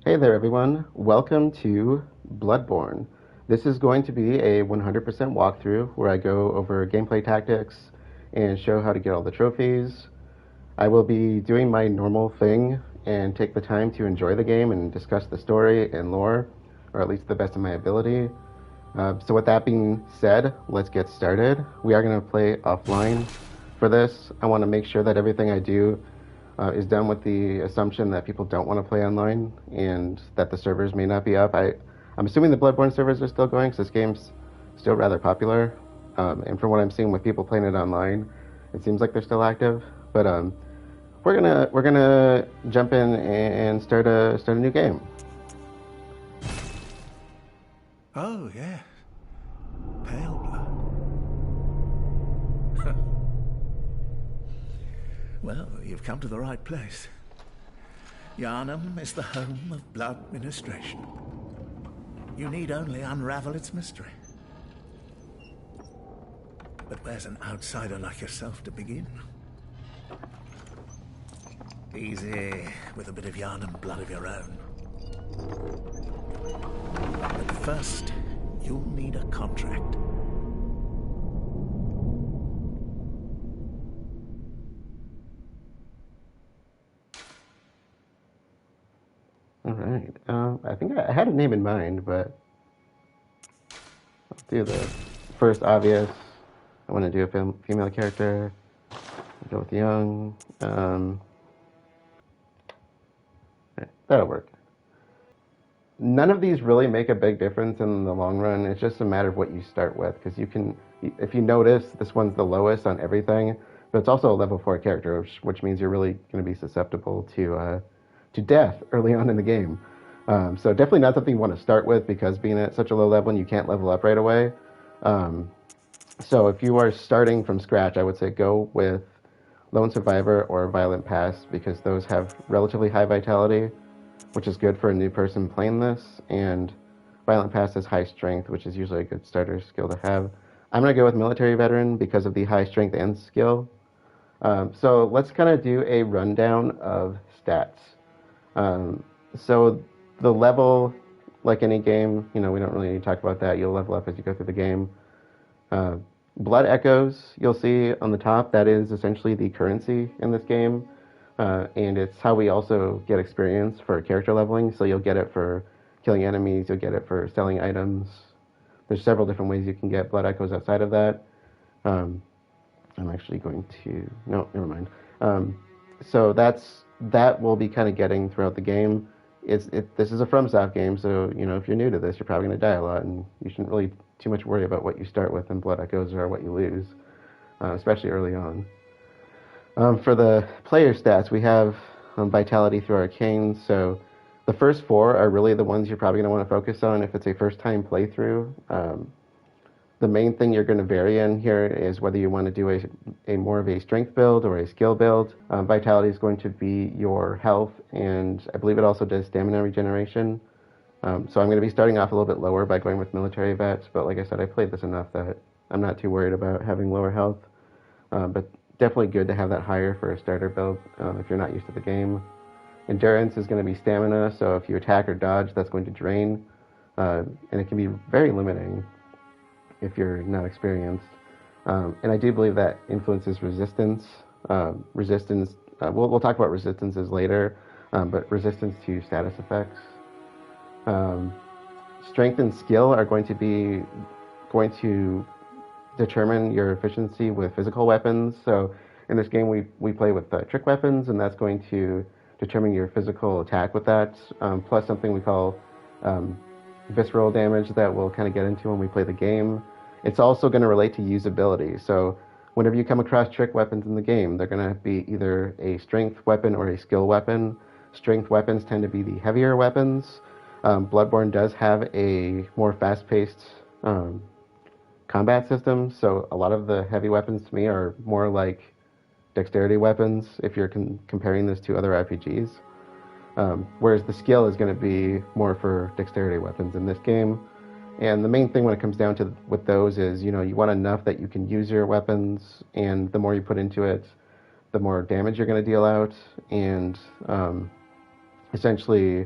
Hey there, everyone. Welcome to Bloodborne. This is going to be a 100% walkthrough where I go over gameplay tactics and show how to get all the trophies. I will be doing my normal thing and take the time to enjoy the game and discuss the story and lore, or at least the best of my ability. So, with that being said, let's get started. We are going to play offline for this. I want to make sure that everything I do is done with the assumption that people don't want to play online and that the servers may not be up. I'm assuming the Bloodborne servers are still going because this game's still rather popular. And from what I'm seeing with people playing it online, it seems like they're still active. But we're gonna jump in and start a new game. Oh, yes. Pale blood. Well, you've come to the right place. Yharnam is the home of blood administration. You need only unravel its mystery. But where's an outsider like yourself to begin? Easy, with a bit of Yharnam blood of your own. But first, you'll need a contract. All right. I think I had a name in mind, but let's do the first obvious. I want to do a female character. Go with young. That'll work. None of these really make a big difference in the long run. It's just a matter of what you start with, because you can, if you notice, this one's the lowest on everything, but it's also a level 4 character, which means you're really going to be susceptible to death early on in the game. So definitely not something you want to start with, because being at such a low level and you can't level up right away. So if you are starting from scratch, I would say go with Lone Survivor or Violent Past, because those have relatively high vitality, which is good for a new person playing this, and Violent Past has high strength, which is usually a good starter skill to have. I'm going to go with Military Veteran because of the high strength and skill. So let's kind of do a rundown of stats. So the level, like any game, we don't really need to talk about that. You'll level up as you go through the game. Blood Echoes, you'll see on the top, that is essentially the currency in this game. And it's how we also get experience for character leveling. So you'll get it for killing enemies, you'll get it for selling items. There's several different ways you can get Blood Echoes outside of that. I'm actually going to... No, never mind. So that we'll be kind of getting throughout the game. This is a FromSoft game, so if you're new to this, you're probably going to die a lot, and you shouldn't really too much worry about what you start with in Blood Echoes or what you lose, especially early on. For the player stats, we have Vitality through Arcane, so the first four are really the ones you're probably going to want to focus on if it's a first-time playthrough. The main thing you're going to vary in here is whether you want to do a more of a strength build or a skill build. Vitality is going to be your health, and I believe it also does stamina regeneration. So I'm going to be starting off a little bit lower by going with military vets, but like I said, I played this enough that I'm not too worried about having lower health. But definitely good to have that higher for a starter build if you're not used to the game. Endurance is going to be stamina, so if you attack or dodge, that's going to drain, and it can be very limiting if you're not experienced. And I do believe that influences resistance. We'll talk about resistances later, but resistance to status effects. Strength and skill are going to determine your efficiency with physical weapons. So in this game, we play with trick weapons, and that's going to determine your physical attack with that, plus something we call visceral damage that we'll kind of get into when we play the game. It's also going to relate to usability. So whenever you come across trick weapons in the game, they're going to be either a strength weapon or a skill weapon. Strength weapons tend to be the heavier weapons. Bloodborne does have a more fast-paced combat system, so a lot of the heavy weapons to me are more like dexterity weapons if you're comparing this to other RPGs. Whereas the skill is going to be more for dexterity weapons in this game. And the main thing when it comes down to with those is, you want enough that you can use your weapons, and the more you put into it, the more damage you're going to deal out, and essentially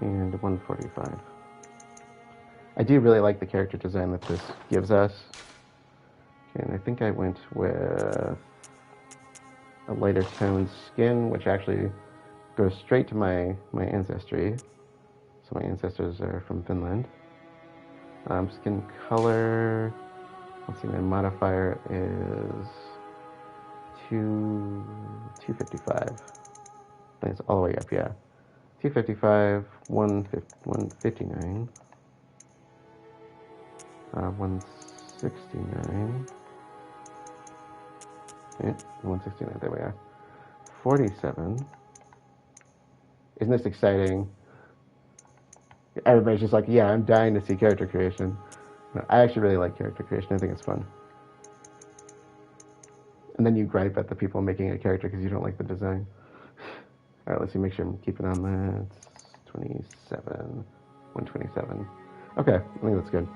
and 145. I do really like the character design that this gives us. Okay, and I think I went with a lighter toned skin, which actually goes straight to my ancestry. So my ancestors are from Finland. Skin color, let's see, my modifier is 255. I think it's all the way up, yeah. 255, 159, 169, 169, there we are. 47. Isn't this exciting? Everybody's just like, yeah, I'm dying to see character creation. No, I actually really like character creation. I think it's fun. And then you gripe at the people making a character because you don't like the design. All right, let's see, make sure I'm keeping on that. 27, 127. Okay, I think that's good.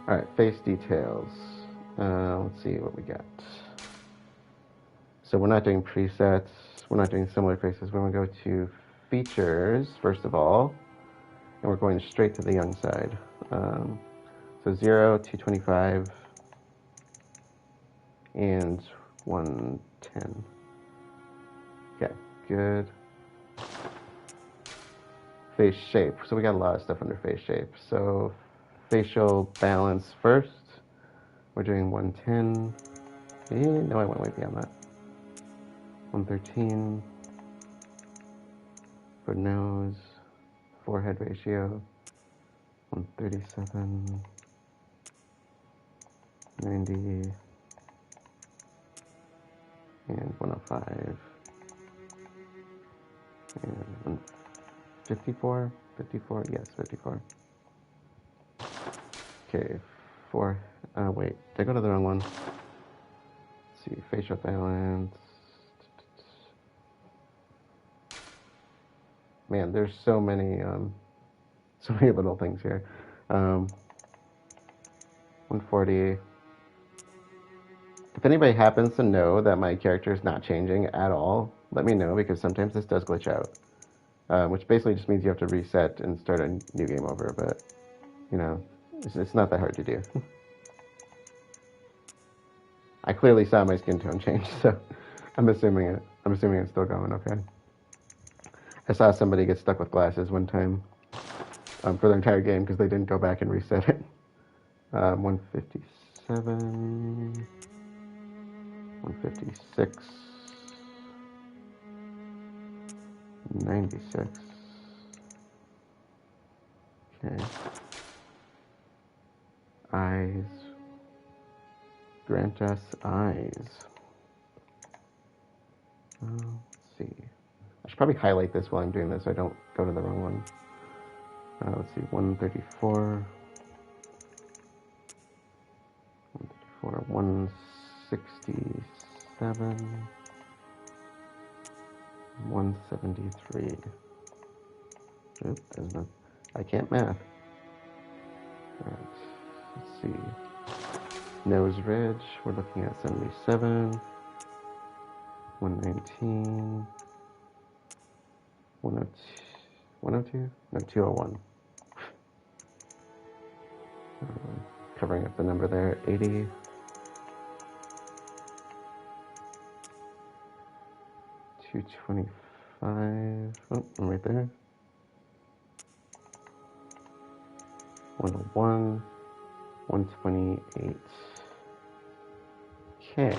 All right, face details. Let's see what we got. So we're not doing presets. We're not doing similar faces. We're going to go to features, first of all, and we're going straight to the young side. So 0, 225, and 110. Okay, good. Face shape. So we got a lot of stuff under face shape. So facial balance first. We're doing 110. No, I went way beyond that. 113 for nose. Forehead ratio. 137. 90. And 105. And 154. 54? Yes, 54. Okay, wait, did I go to the wrong one? Let's see, facial balance. Man, there's so many little things here. 140. If anybody happens to know that my character is not changing at all, let me know, because sometimes this does glitch out. Which basically just means you have to reset and start a new game over, but, you know, it's not that hard to do. I clearly saw my skin tone change, so I'm assuming it's still going okay. I saw somebody get stuck with glasses one time for their entire game because they didn't go back and reset it. 157, 156, 96. Okay. Eyes. Grant us eyes. Let's see. I should probably highlight this while I'm doing this so I don't go to the wrong one. Let's see, 134. 167. 173. Oop, there's no, I can't math. Alright, let's see. Nose ridge, we're looking at 77. 119. 102? No, 201. Covering up the number there, 80. 225. Oh, I'm right there. 101. 128. Okay.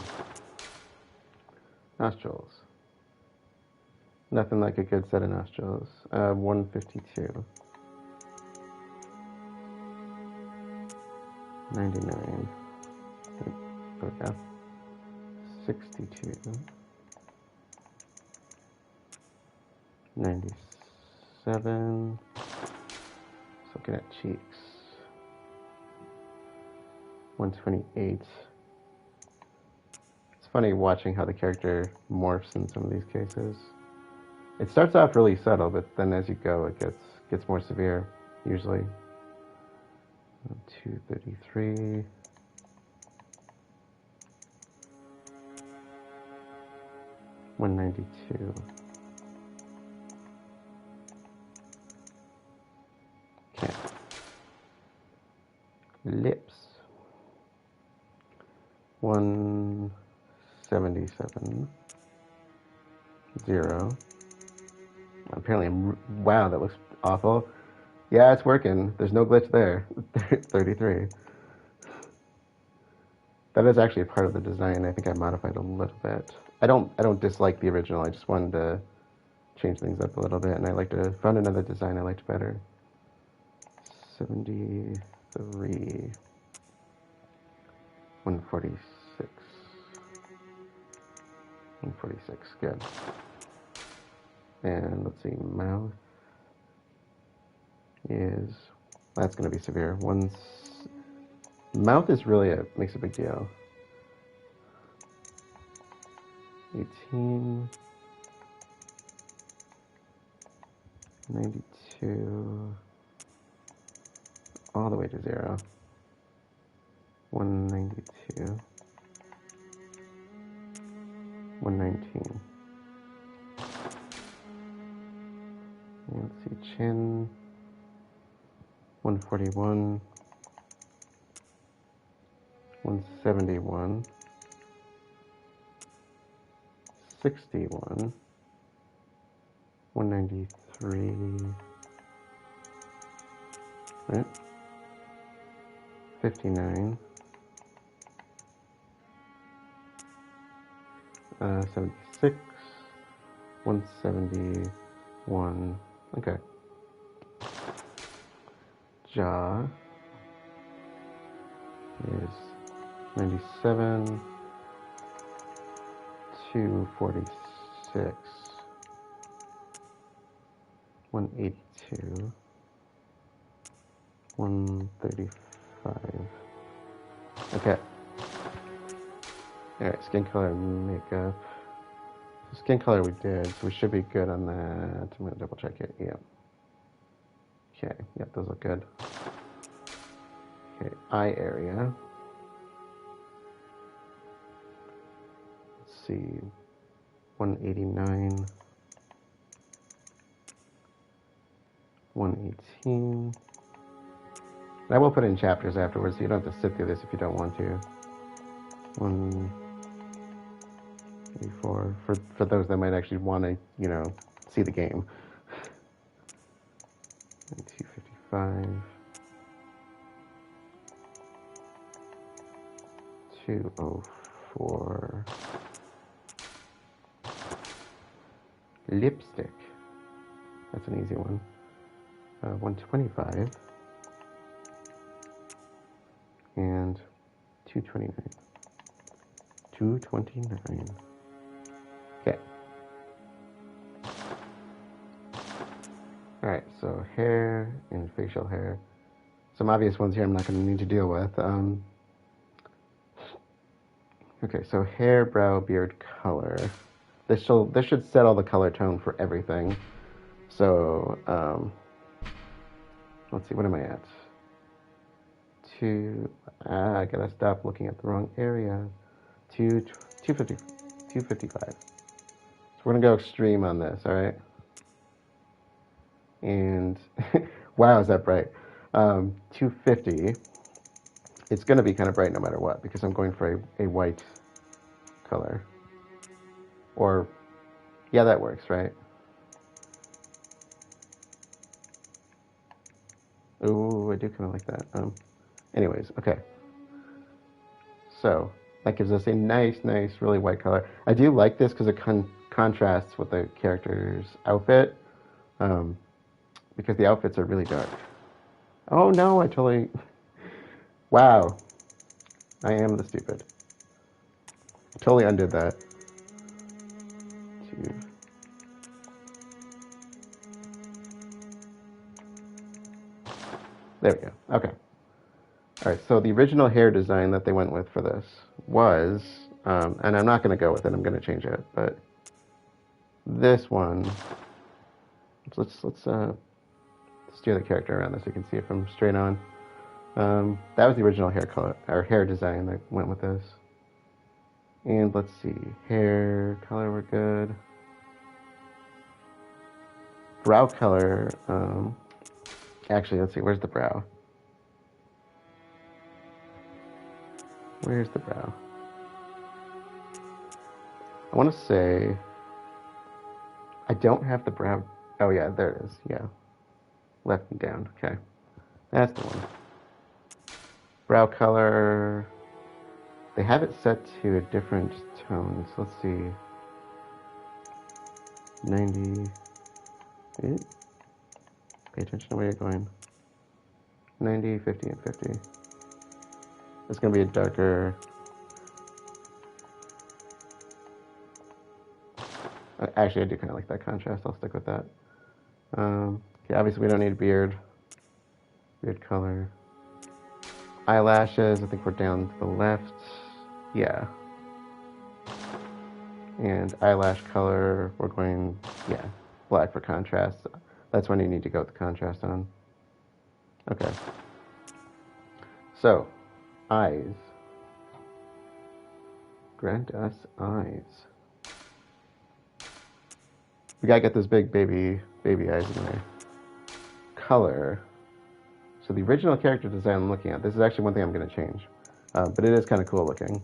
Nostrils. Nothing like a good set of nostrils. 152. 99. Photograph. 62. 97. Just looking at cheeks. 128. It's funny watching how the character morphs in some of these cases. It starts off really subtle, but then as you go, it gets more severe, usually. 233. 192. Lips. 177. 0. Apparently, wow, that looks awful. Yeah, it's working. There's no glitch there. 33. That is actually a part of the design. I think I modified a little bit. I don't dislike the original. I just wanted to change things up a little bit, and found another design I liked better. 73. 146. 146. Good. And let's see, mouth is, that's going to be severe. Mouth is really makes a big deal. 18, 92, all the way to 0. 192, 119. Let's see, chin, 141, 171, 61, 193, right? 59, 76, 171. Okay. Jaw is 97, 246, 182, 135. Okay. Alright, skin color, makeup. Skin color we did, so we should be good on that. I'm going to double check it. Yeah. Okay, yep, those look good. Okay, eye area. Let's see, 189, 118. I will put in chapters afterwards, so you don't have to sit through this if you don't want to. 184, for those that might actually want to, see the game. 255. 204. Lipstick. That's an easy one. 125. And 229. 229. Okay. Alright, so hair and facial hair. Some obvious ones here I'm not going to need to deal with. Okay, so hair, brow, beard, color. This should set all the color tone for everything. So, let's see, what am I at? I gotta stop looking at the wrong area. 255. So we're gonna go extreme on this, all right? And wow, is that bright? 250. It's gonna be kind of bright no matter what because I'm going for a white color. Or, yeah, that works, right? Ooh, I do kind of like that. Anyways, okay. So that gives us a nice, really white color. I do like this because it contrasts with the character's outfit, because the outfits are really dark. Oh no, I totally... Wow. I am the stupid. I totally undid that. There we go. Okay. All right, so the original hair design that they went with for this was, and I'm not going to go with it, I'm going to change it, but this one, let's steer the character around this so you can see it from straight on. That was the original hair color, or hair design that went with this. And let's see, hair color, we're good. Brow color, actually, let's see, where's the brow? Where's the brow? I want to say I don't have the brow. Oh yeah, there it is. Yeah, left and down. Okay, that's the one. Brow color. They have it set to a different tone. So let's see. 90. Pay attention to where you're going. 90, 50, and 50. It's going to be a darker. Actually, I do kind of like that contrast. I'll stick with that. Okay, obviously, we don't need beard. Beard color. Eyelashes, I think we're down to the left. Yeah. And eyelash color, we're going, yeah, black for contrast. That's when you need to go with the contrast on. Okay. So, eyes. Grant us eyes. We gotta get those big baby eyes in there. Color. So the original character design I'm looking at, this is actually one thing I'm gonna change. But it is kind of cool looking.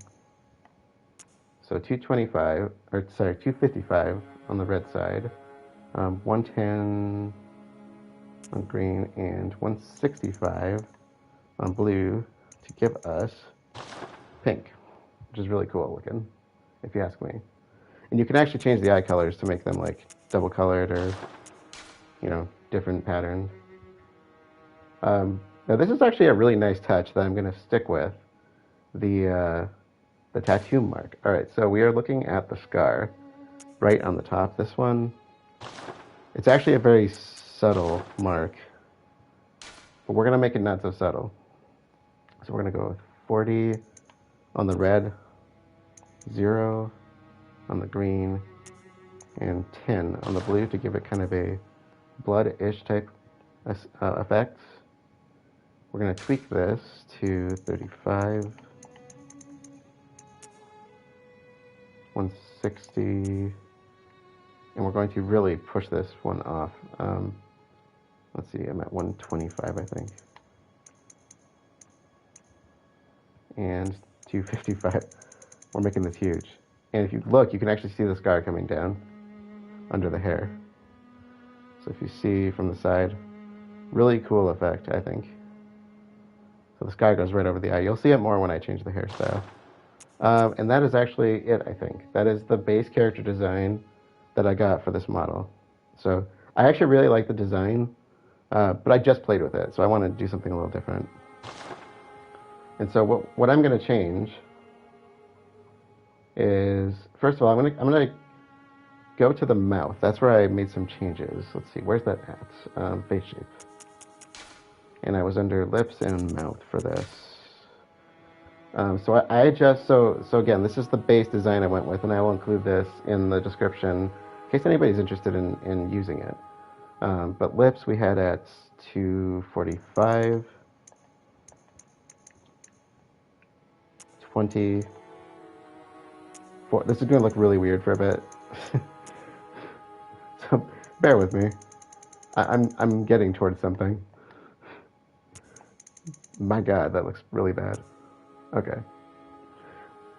So 225, or sorry, 255 on the red side, 110 on green, and 165 on blue to give us pink, which is really cool looking, if you ask me. And you can actually change the eye colors to make them like double colored or, you know, different patterns. Now this is actually a really nice touch that I'm going to stick with, the tattoo mark. All right, so we are looking at the scar right on the top. This one, it's actually a very subtle mark, but we're going to make it not so subtle. So we're going to go with 40 on the red, 0 on the green, and 10 on the blue to give it kind of a blood-ish type effect. We're going to tweak this to 35, 160, and we're going to really push this one off. Let's see, I'm at 125, I think. And 255. We're making this huge. And if you look, you can actually see the scar coming down under the hair. So if you see from the side, really cool effect, I think. So the scar goes right over the eye. You'll see it more when I change the hairstyle. And that is actually it, I think. That is the base character design that I got for this model. So I actually really like the design, but I just played with it, so I want to do something a little different. And so what I'm going to change is, first of all, I'm gonna go to the mouth. That's where I made some changes. Let's see, where's that at? Face shape. And I was under lips and mouth for this. So I adjust, so again, this is the base design I went with, and I will include this in the description in case anybody's interested in using it. But lips we had at 245, 20, 4. This is going to look really weird for a bit. So bear with me. I'm getting towards something. My God, that looks really bad. Okay.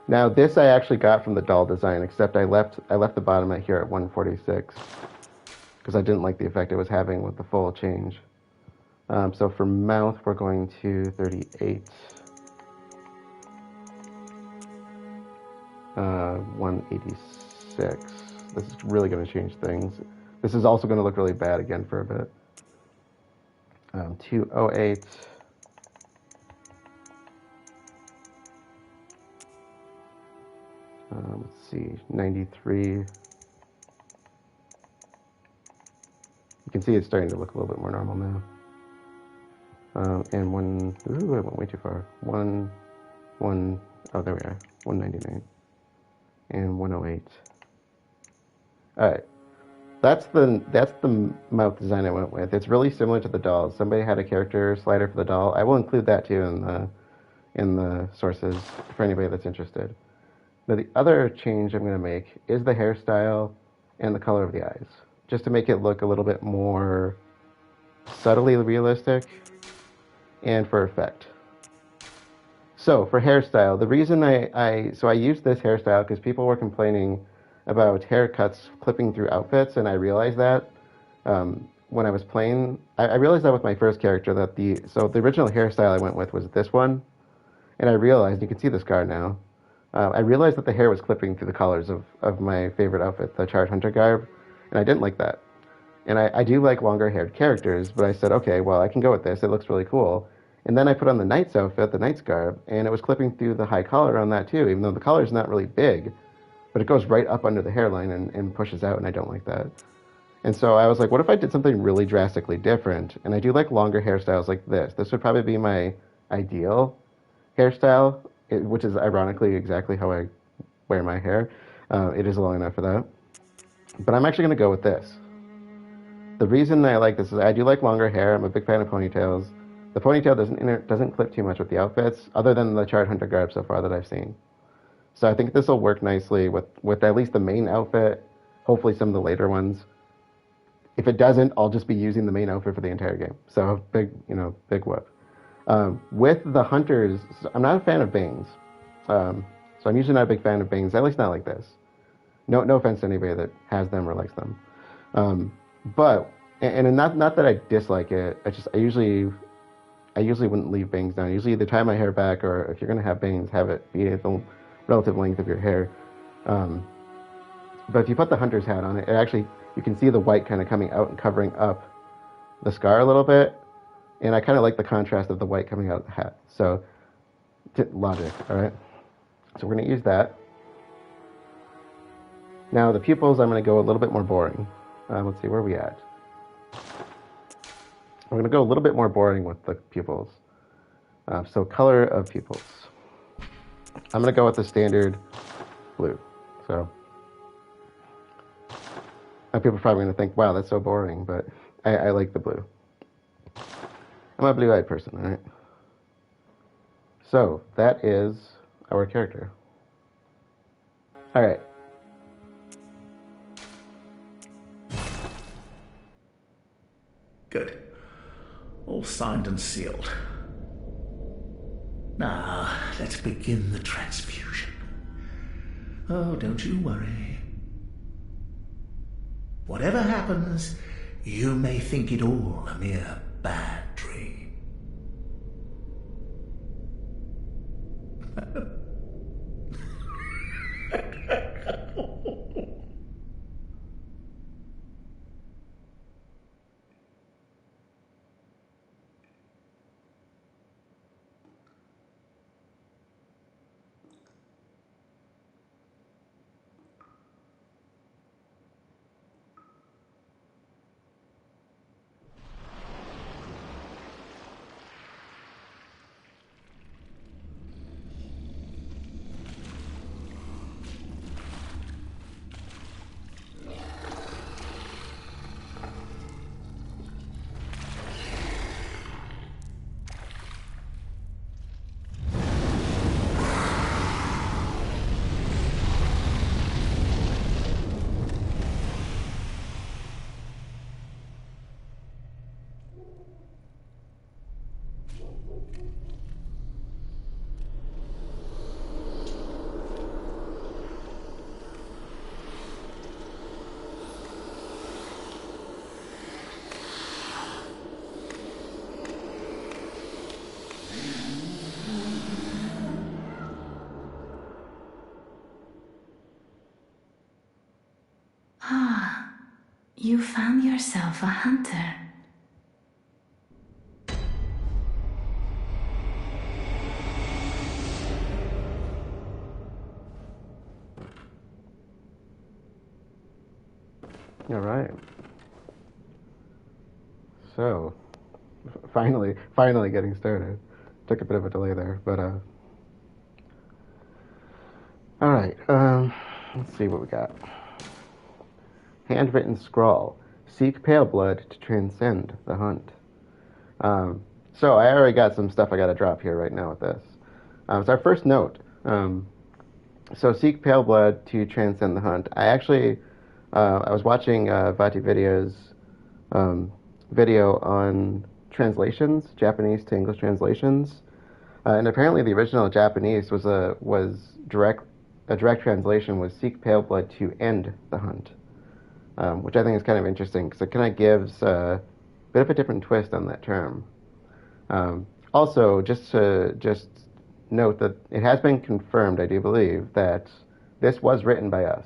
Now this I actually got from the doll design, except I left the bottom at here at 146 because I didn't like the effect it was having with the full change. So for mouth we're going to 38, 186. This is really going to change things. This is also going to look really bad again for a bit. 208. Let's see, 93. You can see it's starting to look a little bit more normal now. And ooh, I went way too far. Oh, there we are, 199. And 108. Alright. That's the mouth design I went with. It's really similar to the dolls. Somebody had a character slider for the doll. I will include that too in the sources for anybody that's interested. Now the other change I'm going to make is the hairstyle and the color of the eyes, just to make it look a little bit more subtly realistic and for effect. So for hairstyle, the reason I used this hairstyle because people were complaining about haircuts clipping through outfits, and I realized that when I was playing, I realized that with my first character that the original hairstyle I went with was this one, and I realized you can see the scar now. I realized that the hair was clipping through the collars of my favorite outfit, the Charred Hunter garb, and I didn't like that. And I do like longer haired characters, but I said, okay, well, I can go with this. It looks really cool. And then I put on the knight's outfit, the knight's garb, and it was clipping through the high collar on that too, even though the collar is not really big, but it goes right up under the hairline and pushes out, and I don't like that. And so I was like, what if I did something really drastically different? And I do like longer hairstyles like this. This would probably be my ideal hairstyle, which is ironically exactly how I wear my hair. It is long enough for that. But I'm actually going to go with this. The reason I like this is I do like longer hair. I'm a big fan of ponytails. The ponytail doesn't clip too much with the outfits, other than the Charred Hunter garb so far that I've seen. So I think this will work nicely with at least the main outfit, hopefully some of the later ones. If it doesn't, I'll just be using the main outfit for the entire game. So big whoop. With the hunters, I'm not a fan of bangs. So I'm usually not a big fan of bangs, at least not like this. No offense to anybody that has them or likes them. But not that I dislike it. I usually wouldn't leave bangs down. I usually either tie my hair back, or if you're gonna have bangs, have it be at the relative length of your hair. But if you put the hunter's hat on it, actually you can see the white kind of coming out and covering up the scar a little bit. And I kind of like the contrast of the white coming out of the hat. So logic, all right. So we're gonna use that. Now the pupils, I'm gonna go a little bit more boring. Let's see, where are we at? I'm going to go a little bit more boring with the pupils. So color of pupils. I'm going to go with the standard blue. So people are probably going to think, wow, that's so boring, but I like the blue. I'm a blue-eyed person, all right? So that is our character. All right. Good. All signed and sealed. Now, let's begin the transfusion. Oh, don't you worry. Whatever happens, you may think it all a mere bad dream. You found yourself a hunter. All right. So, finally getting started. Took a bit of a delay there, but all right. Let's see what we got. Handwritten scrawl. Seek pale blood to transcend the hunt. So I already got some stuff I got to drop here right now with this. It's our first note. So seek pale blood to transcend the hunt. I was watching Vati Video's video on translations, Japanese to English translations. And apparently the original Japanese was a direct translation was seek pale blood to end the hunt, which I think is kind of interesting because it kind of gives a bit of a different twist on that term. Also, just note that it has been confirmed, I do believe, that this was written by us.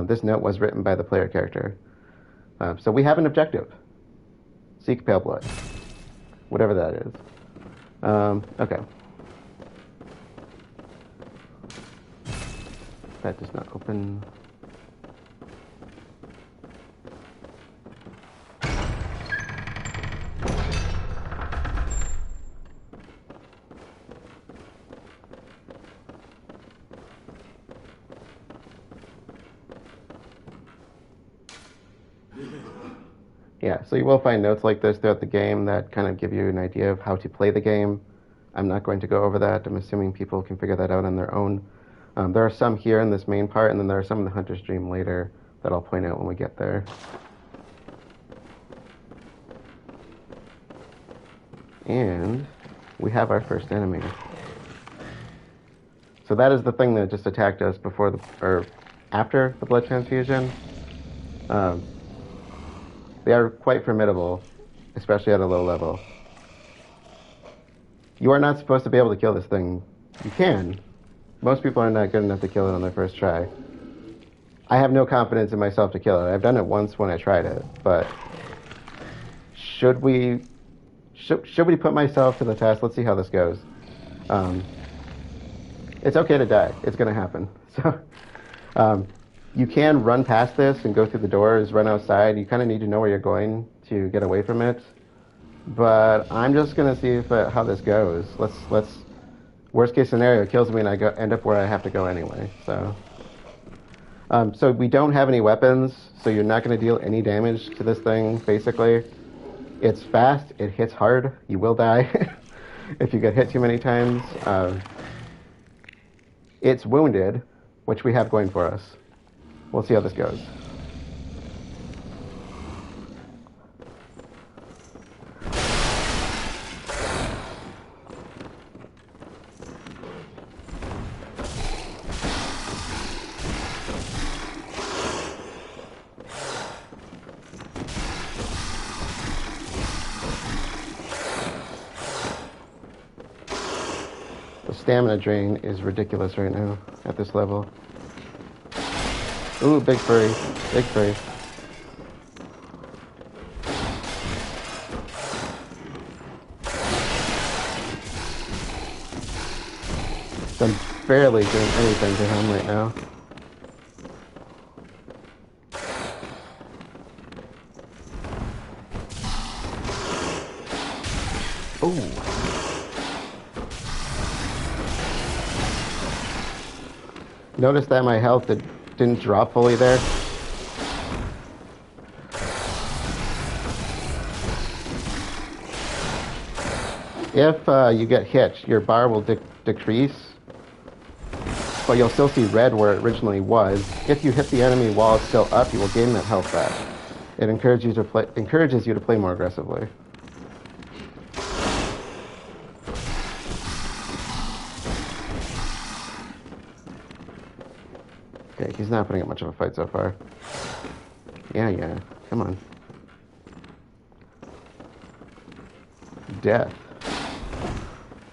This note was written by the player character. So we have an objective. Seek pale blood. Whatever that is. Okay. That does not open. Yeah, so you will find notes like this throughout the game that kind of give you an idea of how to play the game. I'm not going to go over that. I'm assuming people can figure that out on their own. There are some here in this main part, and then there are some in the Hunter's Dream later that I'll point out when we get there. And we have our first enemy. So that is the thing that just attacked us before or after the blood transfusion. They are quite formidable, especially at a low level. You are not supposed to be able to kill this thing. You can. Most people are not good enough to kill it on their first try. I have no confidence in myself to kill it. I've done it once when I tried it, but should we put myself to the test? Let's see how this goes. It's okay to die. It's going to happen. So, you can run past this and go through the doors, run outside. You kind of need to know where you're going to get away from it. But I'm just going to see how this goes. Let's. Worst case scenario, it kills me and I end up where I have to go anyway. So we don't have any weapons, so you're not going to deal any damage to this thing, basically. It's fast. It hits hard. You will die if you get hit too many times. It's wounded, which we have going for us. We'll see how this goes. The stamina drain is ridiculous right now at this level. Ooh, big furry. Big furry. So I'm barely doing anything to him right now. Ooh. Notice that my health didn't drop fully there. If you get hit, your bar will decrease, but you'll still see red where it originally was. If you hit the enemy while it's still up, you will gain that health back. It encourages you to play more aggressively. Okay, he's not putting up much of a fight so far. Yeah, come on. Death.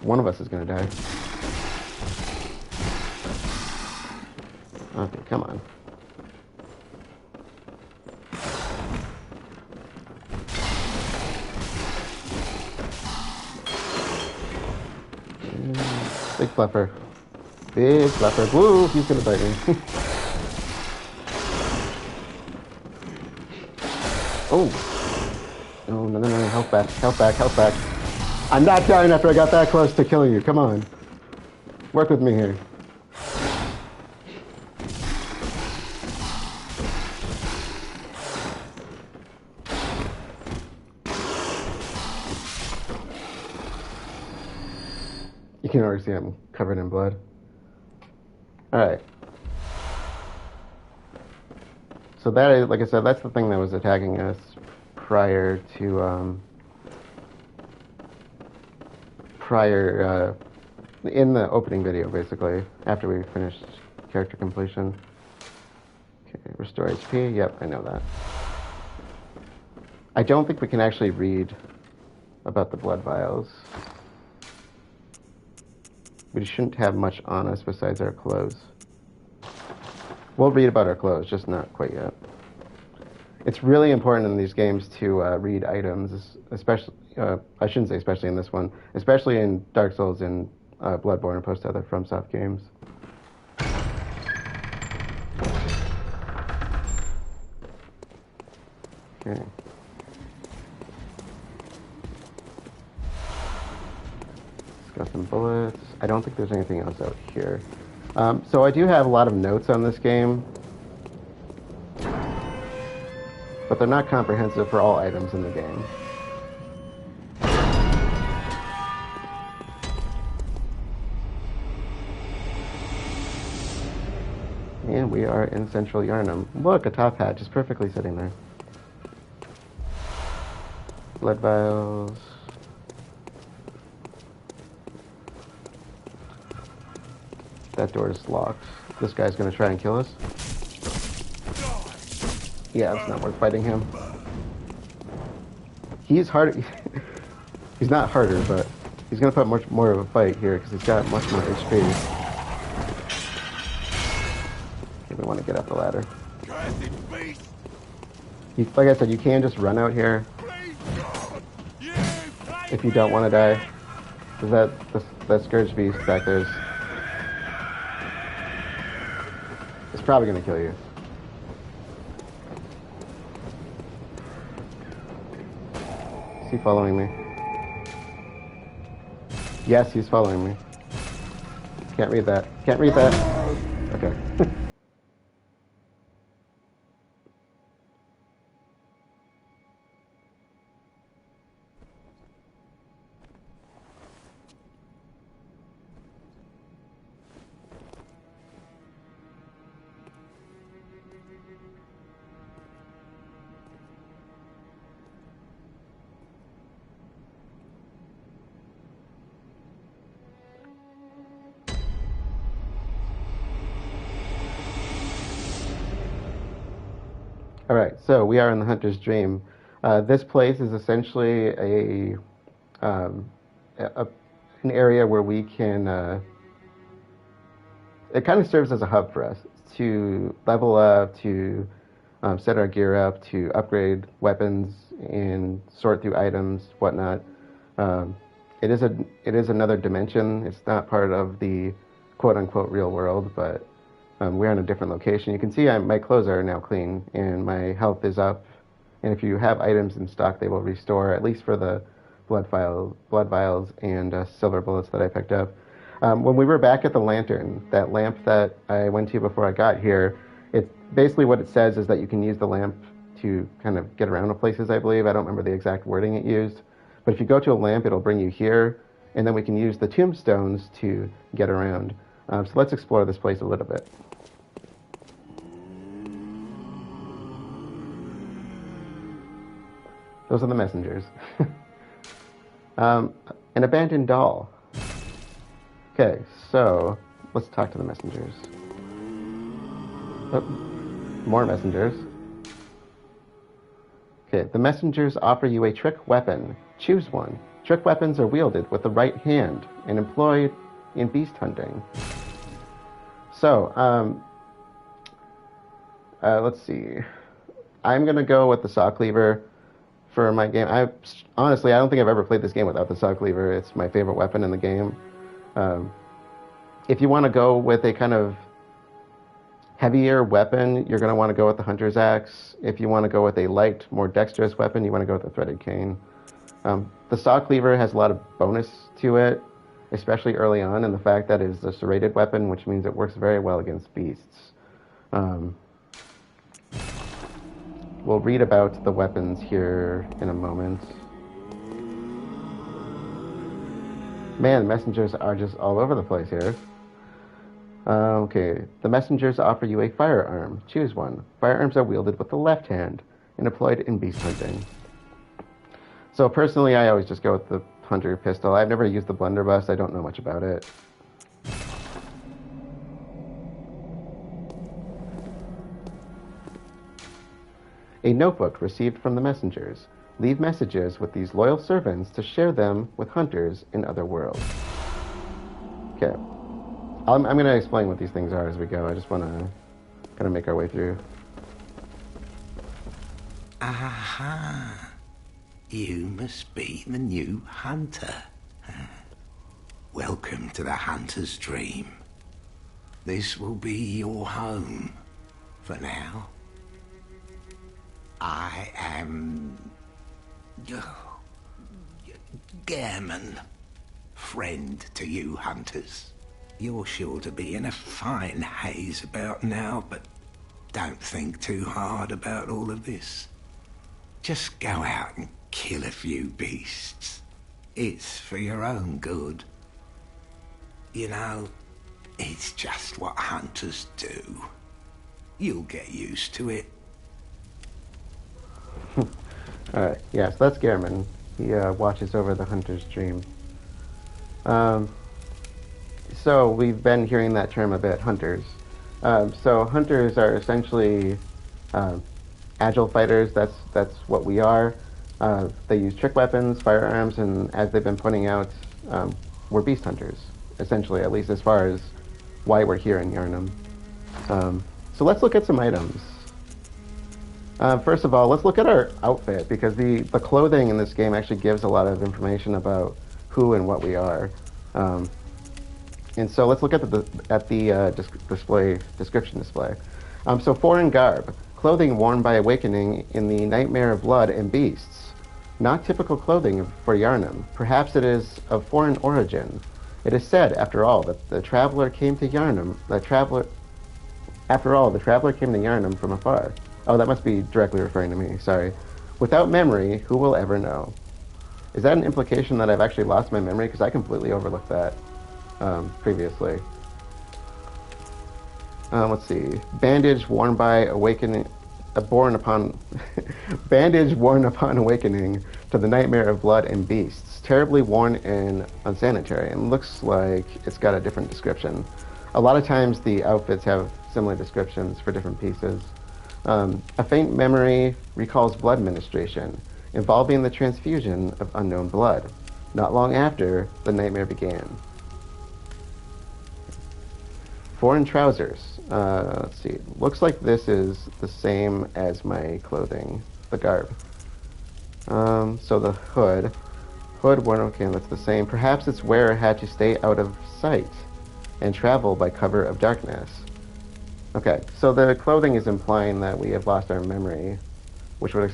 One of us is gonna die. Okay, come on. Big fluffer. Big fluffer. Woo, he's gonna bite me. Oh. No. Health back. I'm not dying after I got that close to killing you. Come on. Work with me here. You can already see I'm covered in blood. Alright. So that is, like I said, that's the thing that was attacking us prior prior, in the opening video, basically, after we finished character completion. Okay, restore HP. Yep, I know that. I don't think we can actually read about the blood vials. We shouldn't have much on us besides our clothes. We'll read about our clothes, just not quite yet. It's really important in these games to read items, especially, I shouldn't say especially in this one, especially in Dark Souls and Bloodborne and most other FromSoft games. Okay. Got some bullets. I don't think there's anything else out here. So I do have a lot of notes on this game, but they're not comprehensive for all items in the game. And we are in Central Yharnam. Look, a top hat just perfectly sitting there. Blood vials. That door is locked. This guy's gonna try and kill us. Yeah, it's not worth fighting him. He's harder. He's not harder, but he's gonna put much more of a fight here because he's got much more HP. Okay, we want to get up the ladder. Like I said, you can just run out here if you don't want to die. Because that Scourge Beast back there is probably going to kill you. Is he following me? Yes, he's following me. Can't read that. Can't read that. Okay. All right, so we are in the Hunter's Dream. This place is essentially an area where we can. It kind of serves as a hub for us to level up, to set our gear up, to upgrade weapons and sort through items, whatnot. It is another dimension. It's not part of the quote unquote real world, but we're in a different location. You can see my clothes are now clean and my health is up. And if you have items in stock, they will restore, at least for the blood vials and silver bullets that I picked up. When we were back at the lantern, that lamp that I went to before I got here, it's basically what it says is that you can use the lamp to kind of get around to places, I believe. I don't remember the exact wording it used. But if you go to a lamp, it'll bring you here, and then we can use the tombstones to get around. So let's explore this place a little bit. Those are the messengers. An abandoned doll. Okay, so let's talk to the messengers. Oh, more messengers. Okay, the messengers offer you a trick weapon. Choose one. Trick weapons are wielded with the right hand and employed in beast hunting. So, let's see. I'm going to go with the saw cleaver for my game. Honestly, I don't think I've ever played this game without the saw cleaver. It's my favorite weapon in the game. If you want to go with a kind of heavier weapon, you're going to want to go with the hunter's axe. If you want to go with a light, more dexterous weapon, you want to go with the threaded cane. The saw cleaver has a lot of bonus to it, especially early on, and the fact that it is a serrated weapon, which means it works very well against beasts. We'll read about the weapons here in a moment. Man, messengers are just all over the place here. Okay, the messengers offer you a firearm. Choose one. Firearms are wielded with the left hand and deployed in beast hunting. So personally, I always just go with the hunter pistol. I've never used the blunderbuss. I don't know much about it. A notebook received from the messengers. Leave messages with these loyal servants to share them with hunters in other worlds. Okay. I'm going to explain what these things are as we go. I just want to kind of make our way through. Aha. You must be the new hunter. Welcome to the hunter's dream. This will be your home for now. I am Gehrman, friend to you hunters. You're sure to be in a fine haze about now, but don't think too hard about all of this. Just go out and kill a few beasts. It's for your own good. You know, it's just what hunters do. You'll get used to it. Alright, yeah, so that's Gehrman. He watches over the hunter's dream. So we've been hearing that term a bit, hunters. So hunters are essentially agile fighters. That's what we are. They use trick weapons, firearms, and as they've been pointing out, we're beast hunters, essentially, at least as far as why we're here in Yharnam. So let's look at some items. First of all, let's look at our outfit, because the clothing in this game actually gives a lot of information about who and what we are. And so let's look at the description display. So foreign garb, clothing worn by awakening in the nightmare of blood and beasts. Not typical clothing for Yharnam. Perhaps it is of foreign origin. It is said, after all, that the traveler came to Yharnam. After all, the traveler came to Yharnam from afar. Oh, that must be directly referring to me. Sorry. Without memory, who will ever know? Is that an implication that I've actually lost my memory? Because I completely overlooked that previously. Let's see. Bandage worn by awakening, bandage worn upon awakening to the nightmare of blood and beasts. Terribly worn and unsanitary, and looks like it's got a different description. A lot of times the outfits have similar descriptions for different pieces. A faint memory recalls blood ministration, involving the transfusion of unknown blood. Not long after, the nightmare began. Foreign trousers. Let's see. Looks like this is the same as my clothing, the garb. So the hood. Hood worn, okay, that's the same. Perhaps its wearer had to stay out of sight and travel by cover of darkness. Okay, so the clothing is implying that we have lost our memory, which would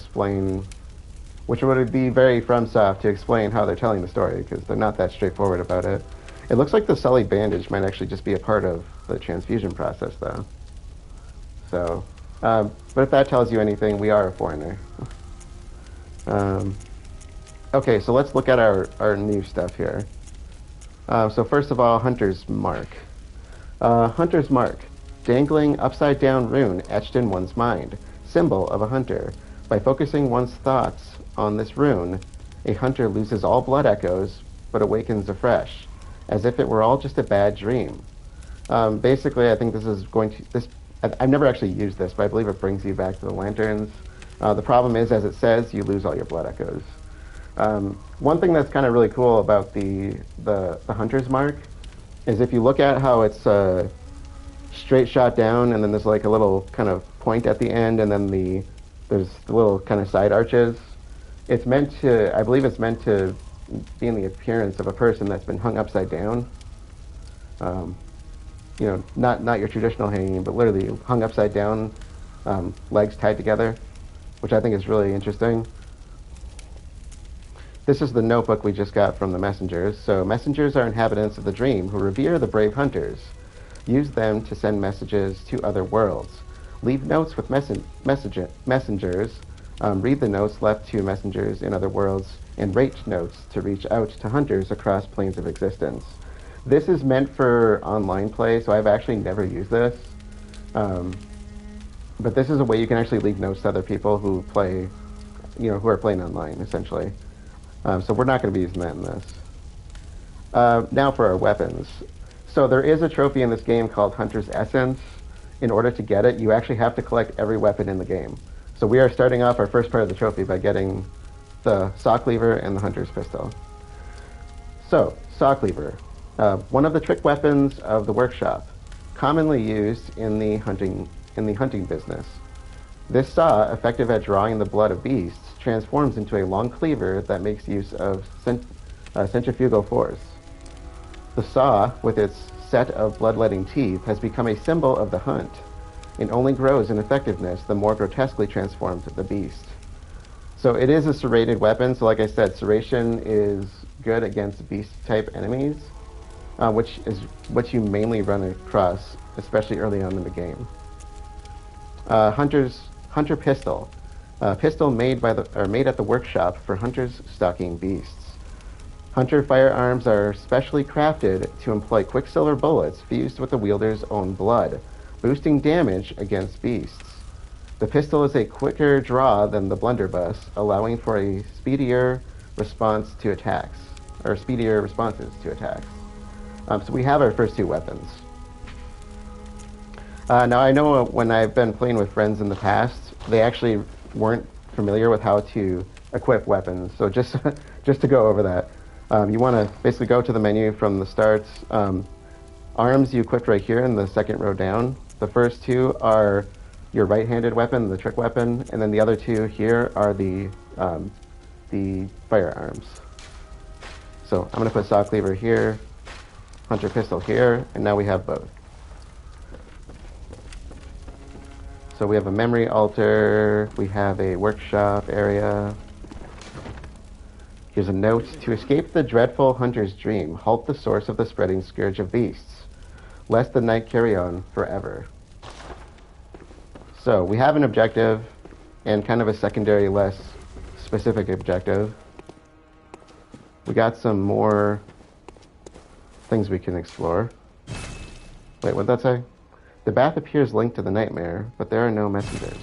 be very FromSoft to explain how they're telling the story, because they're not that straightforward about it. It looks like the sullied bandage might actually just be a part of the transfusion process, though. So, but if that tells you anything, we are a foreigner. Okay, so let's look at our new stuff here. So first of all, Hunter's Mark. Hunter's Mark. Dangling upside-down rune etched in one's mind. Symbol of a hunter. By focusing one's thoughts on this rune, a hunter loses all blood echoes, but awakens afresh, as if it were all just a bad dream. Basically, I think this is going to... I've never actually used this, but I believe it brings you back to the lanterns. The problem is, as it says, you lose all your blood echoes. One thing that's kind of really cool about the Hunter's Mark is if you look at how it's straight shot down, and then there's like a little kind of point at the end, and then there's the little kind of side arches. It's meant to, I believe it's meant to be in the appearance of a person that's been hung upside down. You know, not your traditional hanging, but literally hung upside down, legs tied together, which I think is really interesting. This is the notebook we just got from the messengers. So messengers are inhabitants of the dream who revere the brave hunters. Use them to send messages to other worlds. Leave notes with messengers. Read the notes left to messengers in other worlds, and rate notes to reach out to hunters across planes of existence. This is meant for online play, so I've actually never used this. But this is a way you can actually leave notes to other people who play, who are playing online, essentially. So we're not going to be using that in this. Now for our weapons. So there is a trophy in this game called Hunter's Essence. In order to get it, you actually have to collect every weapon in the game. So we are starting off our first part of the trophy by getting the Saw Cleaver and the Hunter's Pistol. So, Saw Cleaver, one of the trick weapons of the workshop, commonly used in the hunting business. This saw, effective at drawing the blood of beasts, transforms into a long cleaver that makes use of centrifugal force. The saw, with its set of bloodletting teeth, has become a symbol of the hunt, and only grows in effectiveness the more grotesquely transformed the beast. So it is a serrated weapon, so like I said, serration is good against beast-type enemies, which is what you mainly run across, especially early on in the game. Hunter Pistol. Pistol made at the workshop for hunters stalking beasts. Hunter firearms are specially crafted to employ quicksilver bullets fused with the wielder's own blood, boosting damage against beasts. The pistol is a quicker draw than the blunderbuss, allowing for a speedier response to attacks, or speedier responses to attacks. So we have our first two weapons. Now I know when I've been playing with friends in the past, they actually weren't familiar with how to equip weapons. So just to go over that, you want to basically go to the menu from the start. Arms you equipped right here in the second row down. The first two are your right-handed weapon, the trick weapon, and then the other two here are the firearms. So I'm going to put Saw Cleaver here, Hunter Pistol here, and now we have both. So we have a memory altar, we have a workshop area. Here's a note: to escape the dreadful hunter's dream, halt the source of the spreading scourge of beasts, lest the night carry on forever. So we have an objective and kind of a secondary, less specific objective. We got some more things we can explore. Wait, what'd that say? The bath appears linked to the nightmare, but there are no messengers.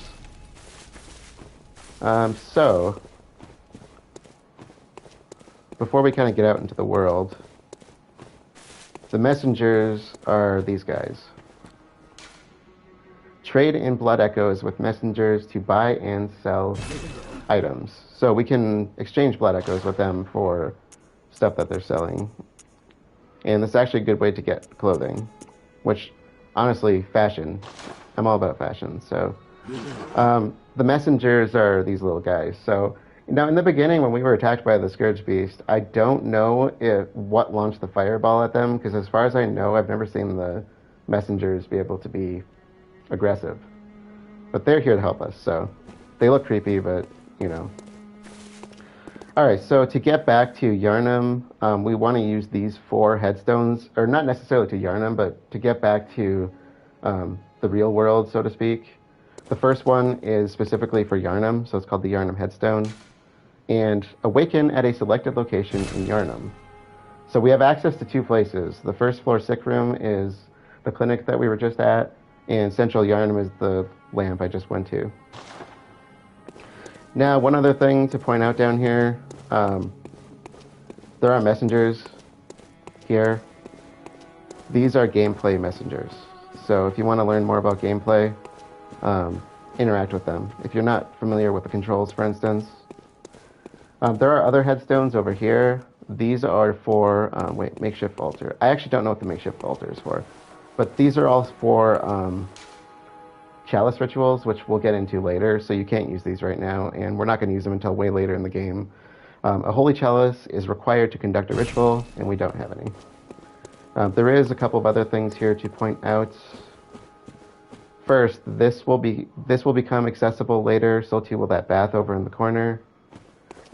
So, before we kind of get out into the world, the messengers are these guys. Trade in blood echoes with messengers to buy and sell items. So we can exchange blood echoes with them for stuff that they're selling. And it's actually a good way to get clothing, which, honestly, fashion. I'm all about fashion. So the messengers are these little guys. So now in the beginning when we were attacked by the Scourge Beast, I don't know what launched the fireball at them, because as far as I know, I've never seen the messengers be able to be aggressive. But they're here to help us, so they look creepy, but, you know. Alright, so to get back to Yharnam, we want to use these 4 headstones, or not necessarily to Yharnam, but to get back to the real world, so to speak. The first one is specifically for Yharnam, so it's called the Yharnam Headstone. And awaken at a selected location in Yharnam. So we have access to 2 places. The first floor sick room is the clinic that we were just at, and Central Yharnam is the lamp I just went to. Now, one other thing to point out down here, there are messengers here. These are gameplay messengers. So if you want to learn more about gameplay, interact with them. If you're not familiar with the controls, for instance. There are other headstones over here. These are for, makeshift altar. I actually don't know what the makeshift altar is for. But these are all for chalice rituals, which we'll get into later, so you can't use these right now, and we're not going to use them until way later in the game. A holy chalice is required to conduct a ritual, and we don't have any. There is a couple of other things here to point out. First, this will become accessible later, so too will that bath over in the corner.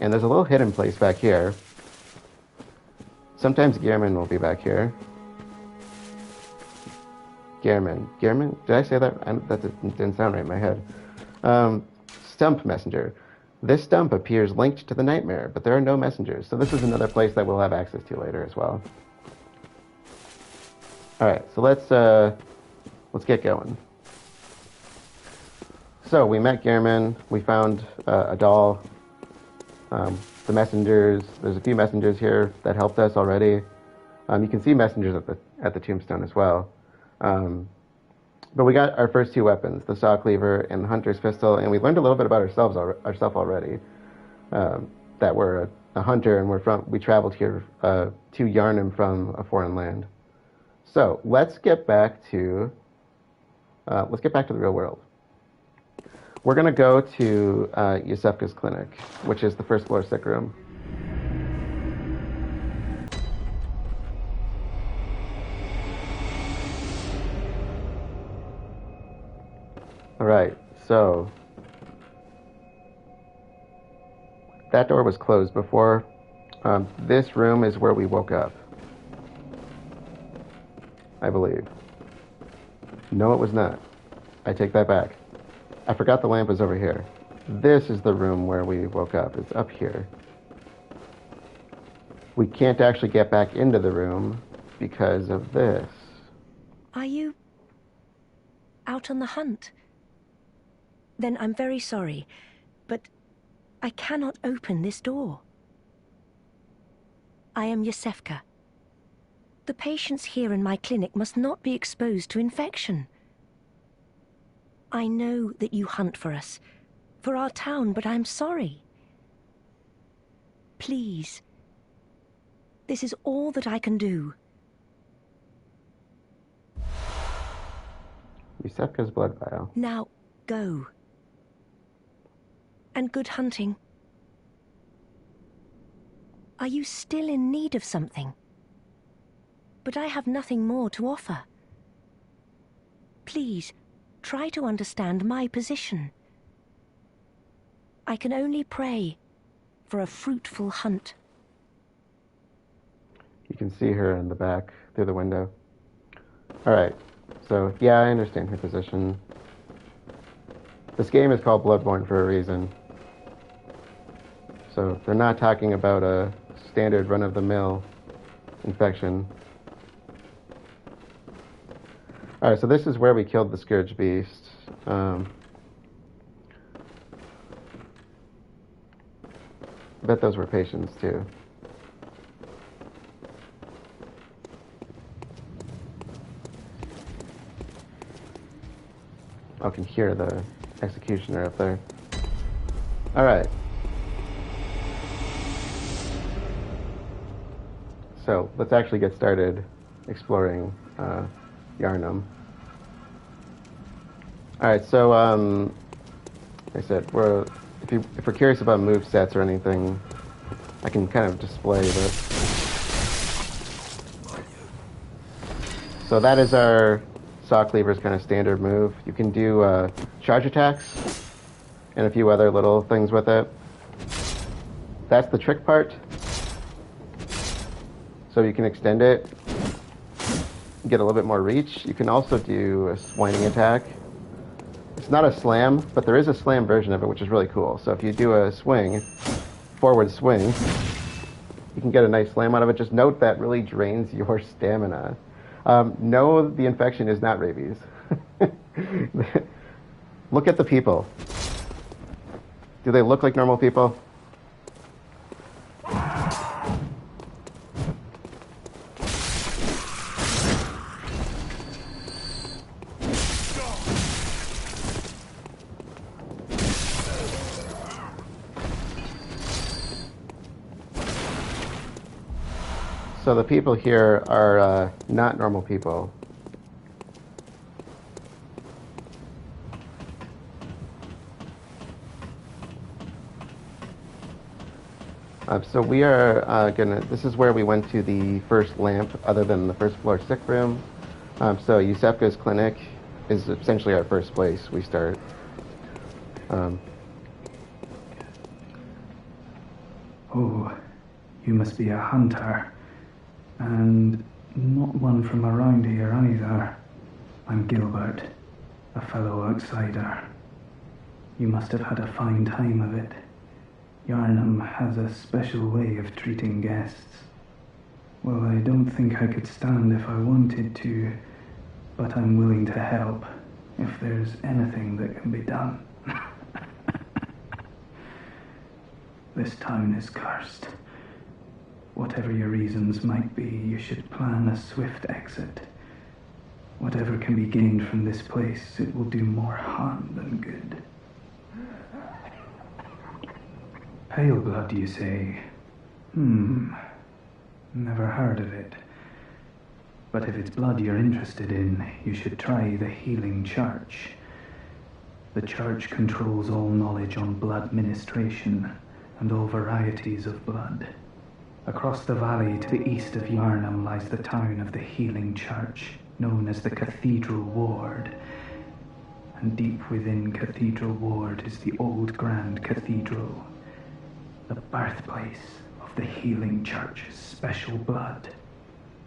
And there's a little hidden place back here. Sometimes Gehrman will be back here. Gehrman? Did I say that? That didn't sound right in my head. Stump messenger. This stump appears linked to the nightmare, but there are no messengers. So this is another place that we'll have access to later as well. Alright, so let's get going. So we met Gehrman, we found a doll, The messengers, there's a few messengers here that helped us already. You can see messengers at the tombstone as well. But we got our first two weapons, the saw cleaver and the hunter's pistol, and we learned a little bit about ourselves already. That we're a hunter and we traveled here to Yharnam from a foreign land. So let's get back to the real world. We're gonna go to Iosefka's clinic, which is the first floor sick room. All right, so that door was closed before. This room is where we woke up, I believe. No, it was not. I take that back. I forgot the lamp was over here. This is the room where we woke up. It's up here. We can't actually get back into the room because of this. Are you out on the hunt? Then I'm very sorry, but I cannot open this door. I am Iosefka. The patients here in my clinic must not be exposed to infection. I know that you hunt for us, for our town, but I'm sorry. Please. This is all that I can do. Iosefka's blood vial. Now, go. And good hunting. Are you still in need of something? But I have nothing more to offer. Please, try to understand my position. I can only pray for a fruitful hunt. You can see her in the back through the window. All right, so yeah, I understand her position. This game is called Bloodborne for a reason. So they're not talking about a standard run-of-the-mill infection. All right, so this is where we killed the Cleric Beast. I bet those were patients too. I can hear the executioner up there. All right. So let's actually get started exploring Yharnam. All right, so like I said, if we're curious about move sets or anything, I can kind of display this. So that is our saw cleaver's kind of standard move. You can do charge attacks and a few other little things with it. That's the trick part. So you can extend it, get a little bit more reach. You can also do a swining attack. It's not a slam, but there is a slam version of it, which is really cool. So if you do a swing, forward swing, you can get a nice slam out of it. Just note that really drains your stamina. No, the infection is not rabies. Look at the people. Do they look like normal people? So the people here are not normal people. So we are this is where we went to the first lamp other than the first floor sick room. So Iosefka's clinic is essentially our first place we start. Oh, you must be a hunter. And not one from around here either. I'm Gilbert, a fellow outsider. You must have had a fine time of it. Yharnam has a special way of treating guests. Well, I don't think I could stand if I wanted to, but I'm willing to help if there's anything that can be done. This town is cursed. Whatever your reasons might be, you should plan a swift exit. Whatever can be gained from this place, it will do more harm than good. Pale blood, you say? Never heard of it. But if it's blood you're interested in, you should try the Healing Church. The church controls all knowledge on blood ministration and all varieties of blood. Across the valley to the east of Yharnam lies the town of the Healing Church, known as the Cathedral Ward. And deep within Cathedral Ward is the old Grand Cathedral, the birthplace of the Healing Church's special blood.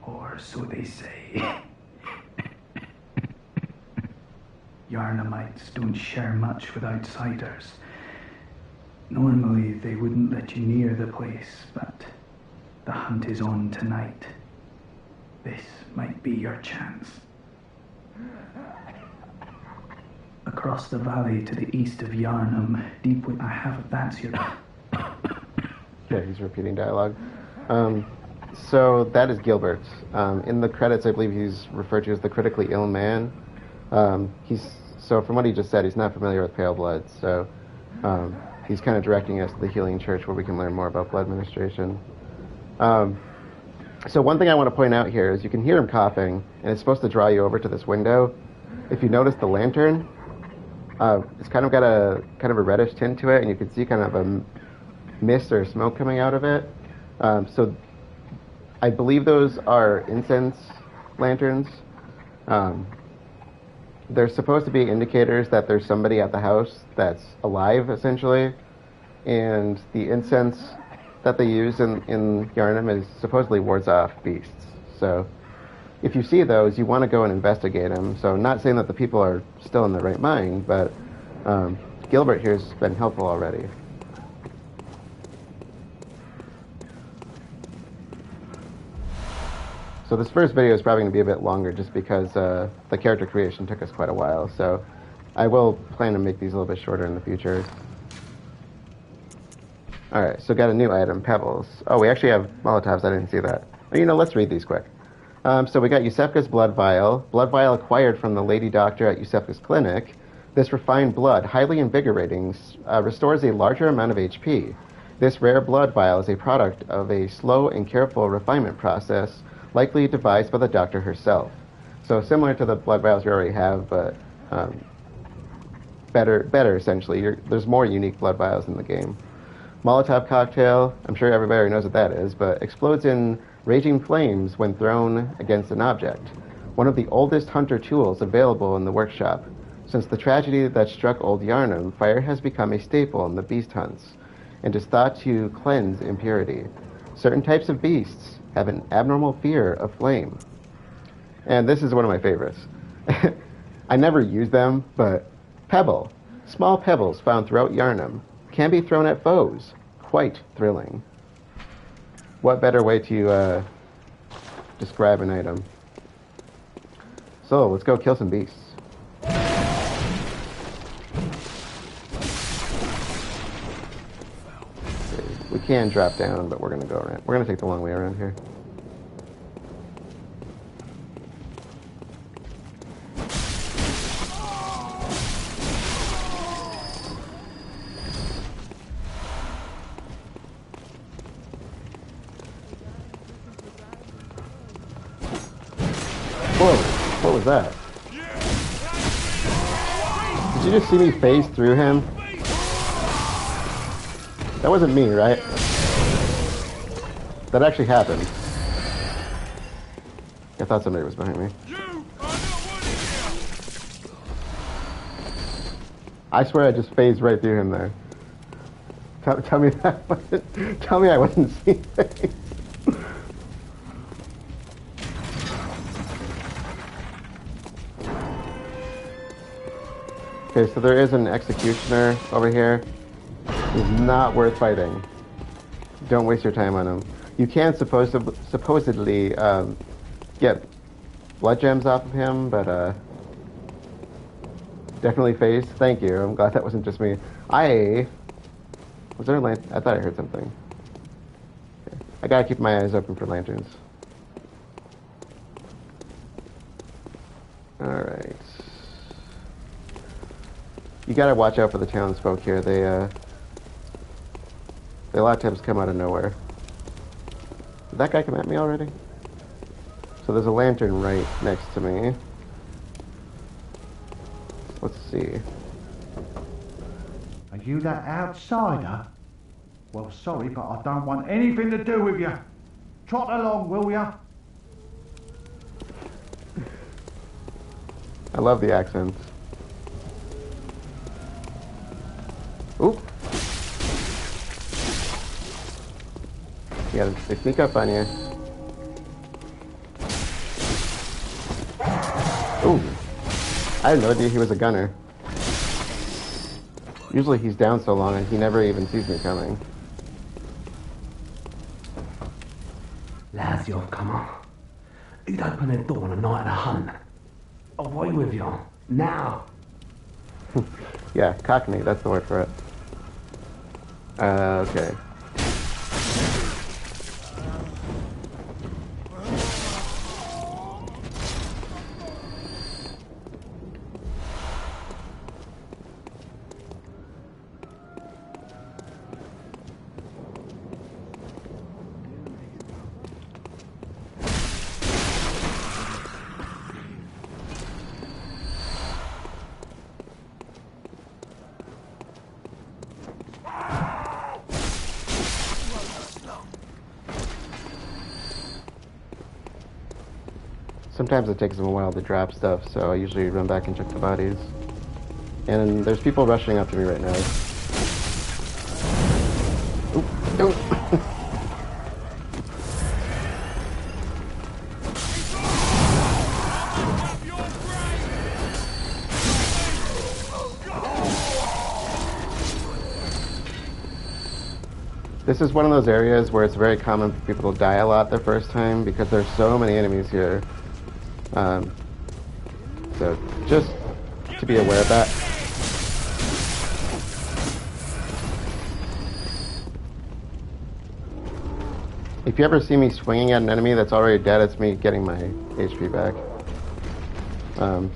Or so they say. Yharnamites don't share much with outsiders. Normally they wouldn't let you near the place, but the hunt is on tonight. This might be your chance. Across the valley to the east of Yharnam, deep with... that's your... Okay, he's repeating dialogue. So that is Gilbert. In the credits, I believe he's referred to as the critically ill man. So from what he just said, he's not familiar with Pale Blood. So he's kind of directing us to the Healing Church where we can learn more about blood ministration. So one thing I want to point out here is you can hear him coughing, and it's supposed to draw you over to this window. If you notice the lantern, it's kind of got a reddish tint to it, and you can see kind of a mist or smoke coming out of it. So I believe those are incense lanterns. They're supposed to be indicators that there's somebody at the house that's alive, essentially. And the incense that they use in Yharnam is supposedly wards off beasts. So if you see those, you want to go and investigate them. So not saying that the people are still in the right mind, but Gilbert here has been helpful already. So this first video is probably going to be a bit longer just because the character creation took us quite a while. So I will plan to make these a little bit shorter in the future. Alright, so got a new item, Pebbles. Oh, we actually have Molotovs, I didn't see that. Well, let's read these quick. So we got Iosefka's Blood Vial. Blood Vial acquired from the lady doctor at Iosefka's clinic. This refined blood, highly invigorating, restores a larger amount of HP. This rare blood vial is a product of a slow and careful refinement process, likely devised by the doctor herself. So similar to the blood vials we already have, but better essentially. There's more unique blood vials in the game. Molotov cocktail, I'm sure everybody already knows what that is, but explodes in raging flames when thrown against an object. One of the oldest hunter tools available in the workshop. Since the tragedy that struck Old Yharnam, fire has become a staple in the beast hunts, and is thought to cleanse impurity. Certain types of beasts have an abnormal fear of flame. And this is one of my favorites. I never use them, but Pebble. Small pebbles found throughout Yharnam can be thrown at foes. Quite thrilling. What better way to describe an item? So, let's go kill some beasts. We can drop down, but we're going to go around. We're going to take the long way around here. Whoa, what was that? Did you just see me phase through him? That wasn't me, right? That actually happened. I thought somebody was behind me. I swear I just phased right through him there. Tell me that wasn't, tell me I wasn't seeing things. Okay, so there is an executioner over here. He's not worth fighting. Don't waste your time on him. You can supposedly get blood gems off of him, but definitely phase. Thank you. I'm glad that wasn't just me. I Was there a lantern? I thought I heard something. Okay. I gotta keep my eyes open for lanterns. Alright. You gotta watch out for the townsfolk here. They a lot of times come out of nowhere. Did that guy come at me already? So there's a lantern right next to me. Let's see. Are you that outsider? Well, sorry, but I don't want anything to do with you. Trot along, will ya? I love the accents. Oop. Yeah, they sneak up on you. Ooh. I had no idea he was a gunner. Usually he's down so long and he never even sees me coming. Lads, you've come on. Who'd open the door on a night of the hunt? Away with you. Now. Yeah, cockney, that's the word for it. Okay. Sometimes it takes them a while to drop stuff, so I usually run back and check the bodies. And there's people rushing up to me right now. Oop, oop. This is one of those areas where it's very common for people to die a lot the first time because there's so many enemies here. So just to be aware of that. If you ever see me swinging at an enemy that's already dead, it's me getting my HP back.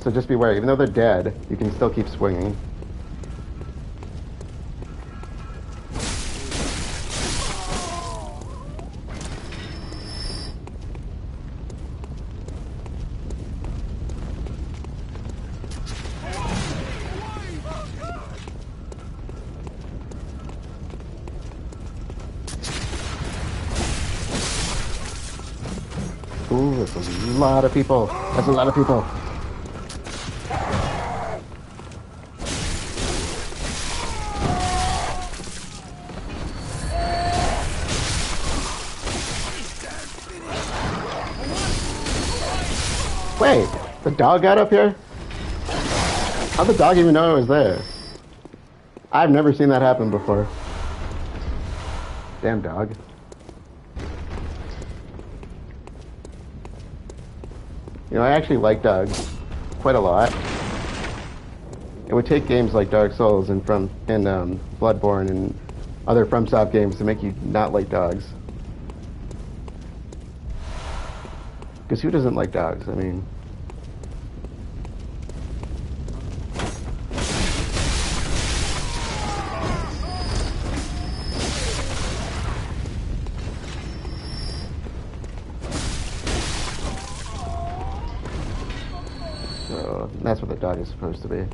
So just be aware, even though they're dead, you can still keep swinging. Ooh, that's a lot of people. That's a lot of people. Wait, the dog got up here? How'd the dog even know it was there? I've never seen that happen before. Damn dog. You know, I actually like dogs quite a lot. It would take games like Dark Souls and Bloodborne and other FromSoft games to make you not like dogs. Because who doesn't like dogs? I mean... So, that's what the dog is supposed to be.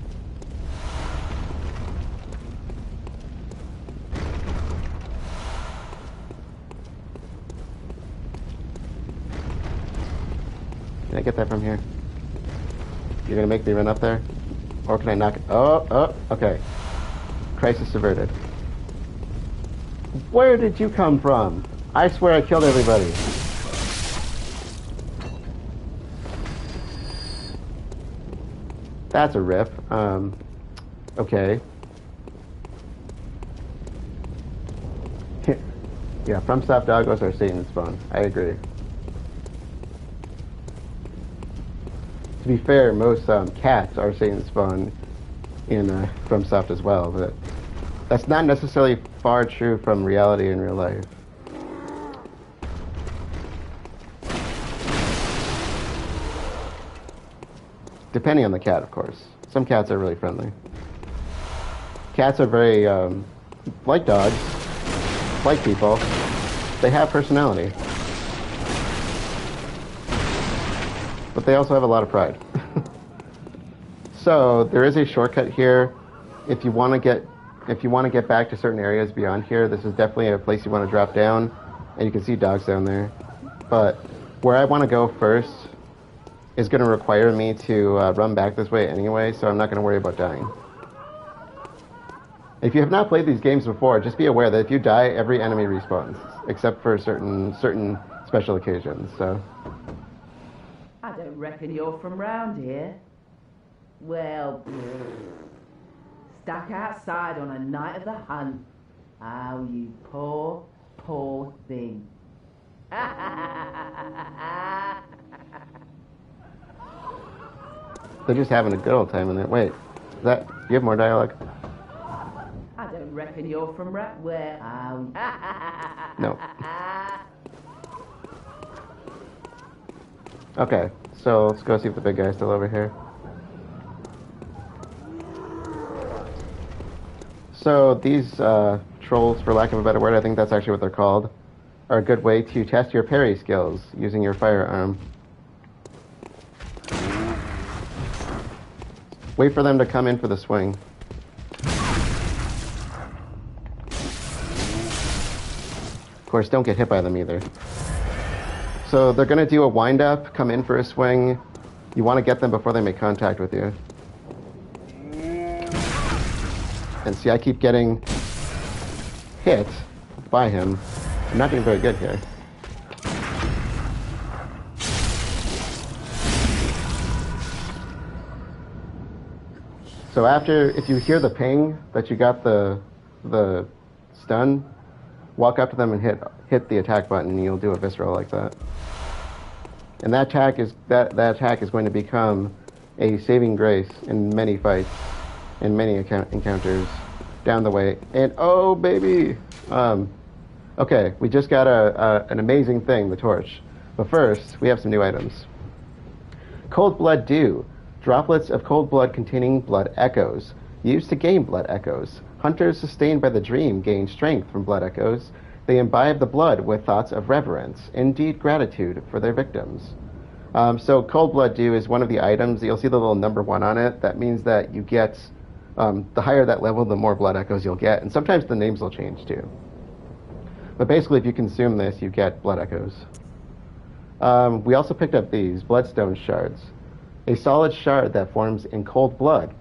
Can I get that from here? You're gonna make me run up there? Or can I knock it? Oh, okay. Crisis averted. Where did you come from? I swear I killed everybody. That's a riff. Okay. Yeah, FromSoft doggos are Satan's spawn. I agree. To be fair, most cats are Satan's spawn in FromSoft as well, but That's not necessarily far true from reality in real life. Depending on the cat, of course. Some cats are really friendly. Cats are very, like dogs, like people. They have personality. But they also have a lot of pride. So there is a shortcut here. If you want to get back to certain areas beyond here, this is definitely a place you want to drop down, and you can see dogs down there. But where I want to go first is going to require me to run back this way anyway, so I'm not going to worry about dying. If you have not played these games before, just be aware that if you die, every enemy respawns, except for certain special occasions. So. I don't reckon you're from round here. Well, stuck outside on a night of the hunt. Oh, you poor, poor thing. They're just having a good old time in there. Wait, you have more dialogue? I don't reckon you're from where? Oh. No. Okay, so let's go see if the big guy's still over here. So these trolls, for lack of a better word, I think that's actually what they're called, are a good way to test your parry skills using your firearm. Wait for them to come in for the swing. Of course, don't get hit by them either. So they're going to do a wind-up, come in for a swing. You want to get them before they make contact with you. And see, I keep getting hit by him. I'm not doing very good here. So if you hear the ping that you got the stun, walk up to them and hit the attack button, and you'll do a visceral like that. And that attack is going to become a saving grace in many fights, in many encounters down the way. And oh baby, okay, we just got an amazing thing, the torch. But first, we have some new items. Cold Blood Dew. Droplets of cold blood containing blood echoes. Used to gain blood echoes. Hunters sustained by the dream gain strength from blood echoes. They imbibe the blood with thoughts of reverence, indeed gratitude, for their victims. So Cold Blood Dew is one of the items. You'll see the little number 1 on it. That means that you get, the higher that level, the more blood echoes you'll get. And sometimes the names will change too. But basically, if you consume this, you get blood echoes. We also picked up these bloodstone shards. A solid shard that forms in cold blood.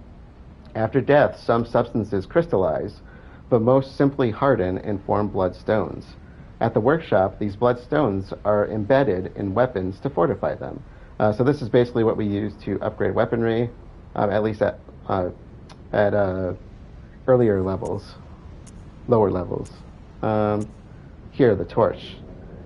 After death, some substances crystallize, but most simply harden and form blood stones. At the workshop, these blood stones are embedded in weapons to fortify them. So this is basically what we use to upgrade weaponry, at least at earlier levels, lower levels. Here, the torch.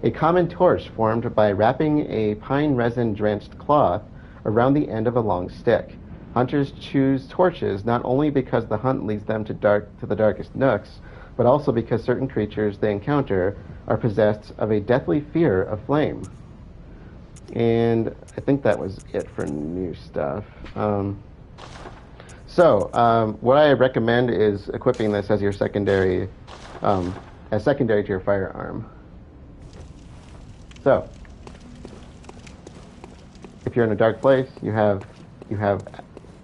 A common torch formed by wrapping a pine resin drenched cloth around the end of a long stick. Hunters choose torches not only because the hunt leads them to the darkest nooks, but also because certain creatures they encounter are possessed of a deathly fear of flame. And I think that was it for new stuff. What I recommend is equipping this as your secondary to your firearm. So, if you're in a dark place, you have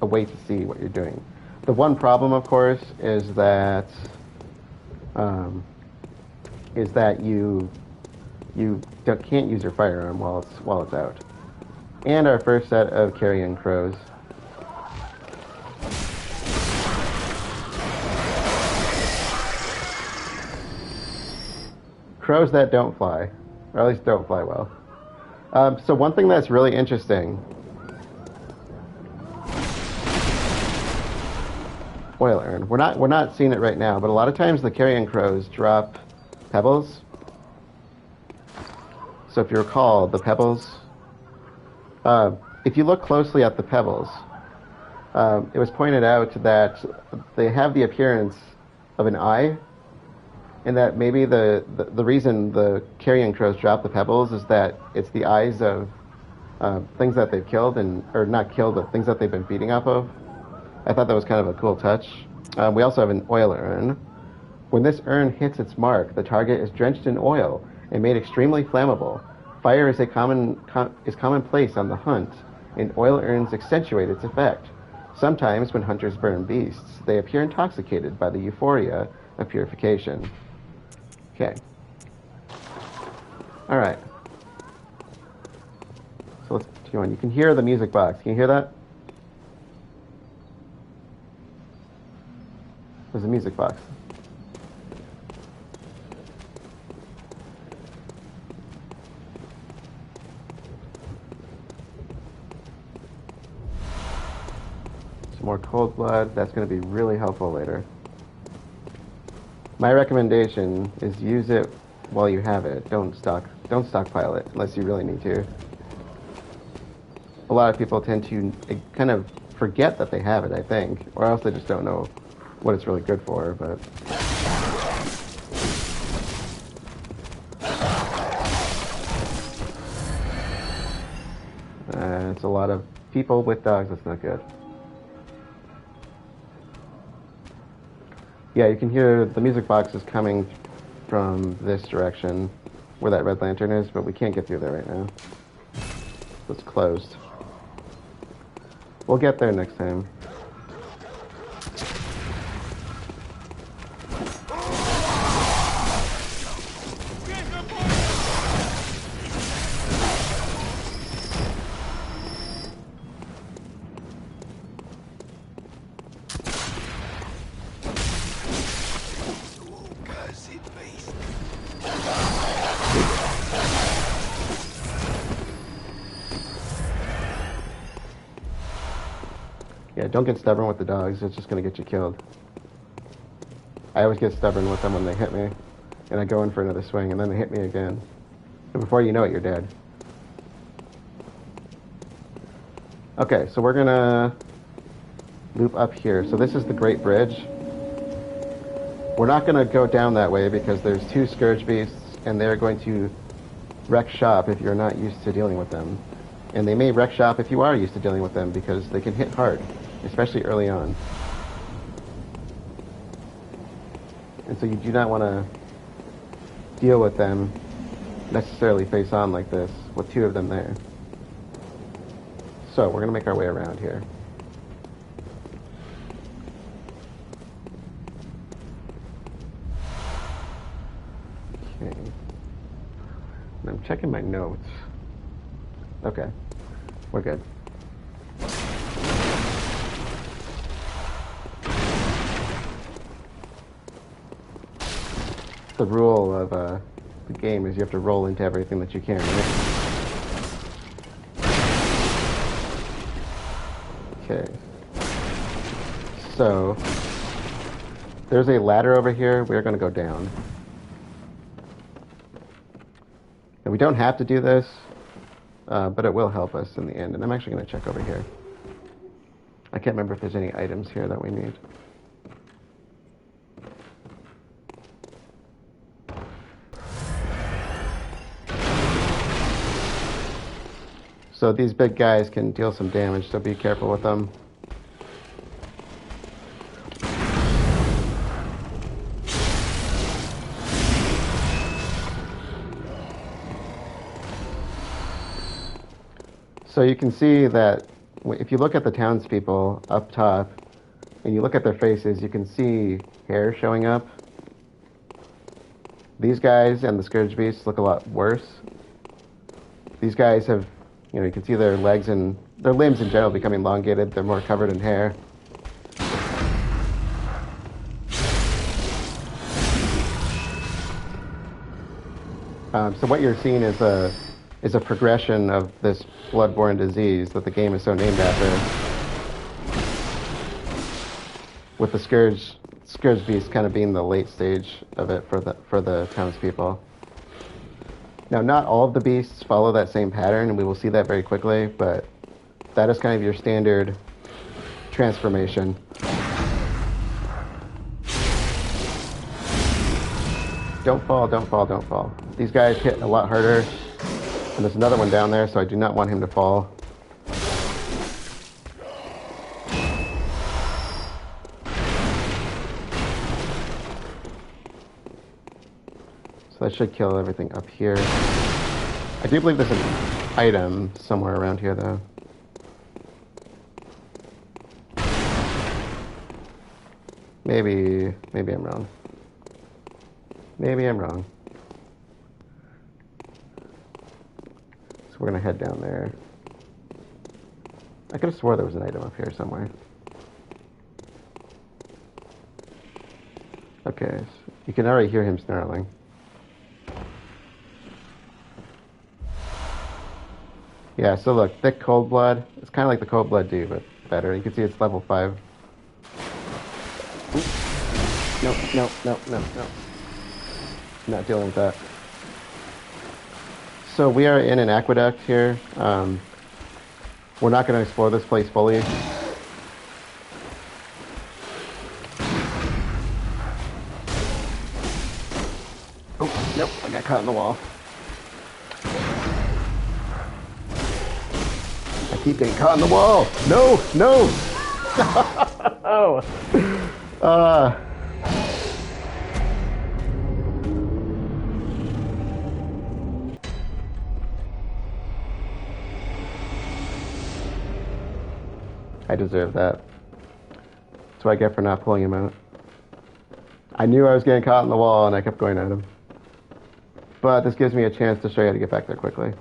a way to see what you're doing. The one problem, of course, is that you can't use your firearm while it's out. And our first set of carrion crows. Crows that don't fly, or at least don't fly well. So one thing that's really interesting, oil urn. We're not seeing it right now, but a lot of times the carrion crows drop pebbles. So if you recall, the pebbles, if you look closely at the pebbles, it was pointed out that they have the appearance of an eye, and that maybe the reason the carrion crows drop the pebbles is that it's the eyes of things that they've killed, or not killed, but things that they've been feeding off of. I thought that was kind of a cool touch. We also have an oil urn. When this urn hits its mark, the target is drenched in oil and made extremely flammable. Fire is commonplace on the hunt, and oil urns accentuate its effect. Sometimes, when hunters burn beasts, they appear intoxicated by the euphoria of purification. Okay. All right. So let's continue on. You can hear the music box. Can you hear that? There's a music box. Some more cold blood. That's going to be really helpful later. My recommendation is use it while you have it. Don't stockpile it unless you really need to. A lot of people tend to kind of forget that they have it, I think, or else they just don't know what it's really good for, but it's a lot of people with dogs. That's not good. Yeah, you can hear the music box is coming from this direction where that red lantern is, but we can't get through there right now. It's closed. We'll get there next time. Yeah, don't get stubborn with the dogs. It's just going to get you killed. I always get stubborn with them when they hit me. And I go in for another swing, and then they hit me again. And before you know it, you're dead. Okay, so we're going to loop up here. So this is the Great Bridge. We're not going to go down that way because there's 2 Scourge Beasts, and they're going to wreck shop if you're not used to dealing with them. And they may wreck shop if you are used to dealing with them because they can hit hard, especially early on. And so you do not want to deal with them necessarily face on like this with 2 of them there. So we're going to make our way around here. Okay. And I'm checking my notes. Okay, we're good. The rule of the game is you have to roll into everything that you can, right? Okay. So, there's a ladder over here. We're going to go down. And we don't have to do this. But it will help us in the end. And I'm actually going to check over here. I can't remember if there's any items here that we need. So these big guys can deal some damage, so be careful with them. So you can see that if you look at the townspeople up top, and you look at their faces, you can see hair showing up. These guys and the Scourge Beasts look a lot worse. These guys have, you can see their legs and their limbs in general become elongated. They're more covered in hair. So what you're seeing is a progression of this bloodborne disease that the game is so named after, with the Scourge Beast kind of being the late stage of it for the townspeople. Now, not all of the beasts follow that same pattern, and we will see that very quickly, but that is kind of your standard transformation. Don't fall, don't fall, don't fall. These guys hit a lot harder. And there's another one down there, so I do not want him to fall. So that should kill everything up here. I do believe there's an item somewhere around here, though. Maybe I'm wrong. Maybe I'm wrong. So we're gonna head down there. I could have swore there was an item up here somewhere. Okay, so you can already hear him snarling. Yeah, so look, thick cold blood. It's kind of like the cold blood dude, but better. You can see it's level 5. No. Not dealing with that. So we are in an aqueduct here. We're not going to explore this place fully. Oh, nope, I got caught in the wall. I keep getting caught in the wall. No. I deserve that. That's what I get for not pulling him out. I knew I was getting caught in the wall and I kept going at him. But this gives me a chance to show you how to get back there quickly.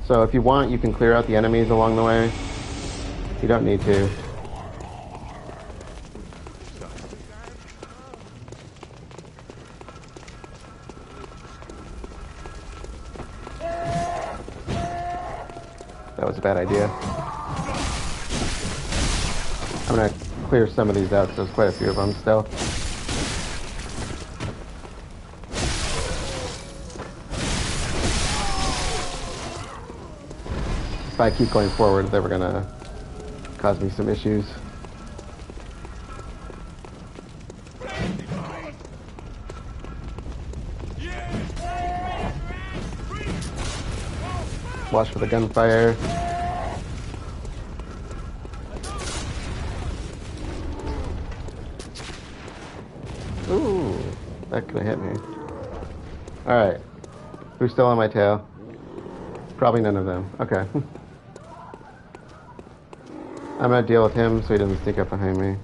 So if you want, you can clear out the enemies along the way. You don't need to. That was a bad idea. I'm gonna clear some of these out, so there's quite a few of them still. If I keep going forward, they were gonna cause me some issues. Watch for the gunfire. Ooh, that could have hit me. Alright. Who's still on my tail? Probably none of them. Okay. I'm gonna deal with him so he doesn't sneak up behind me.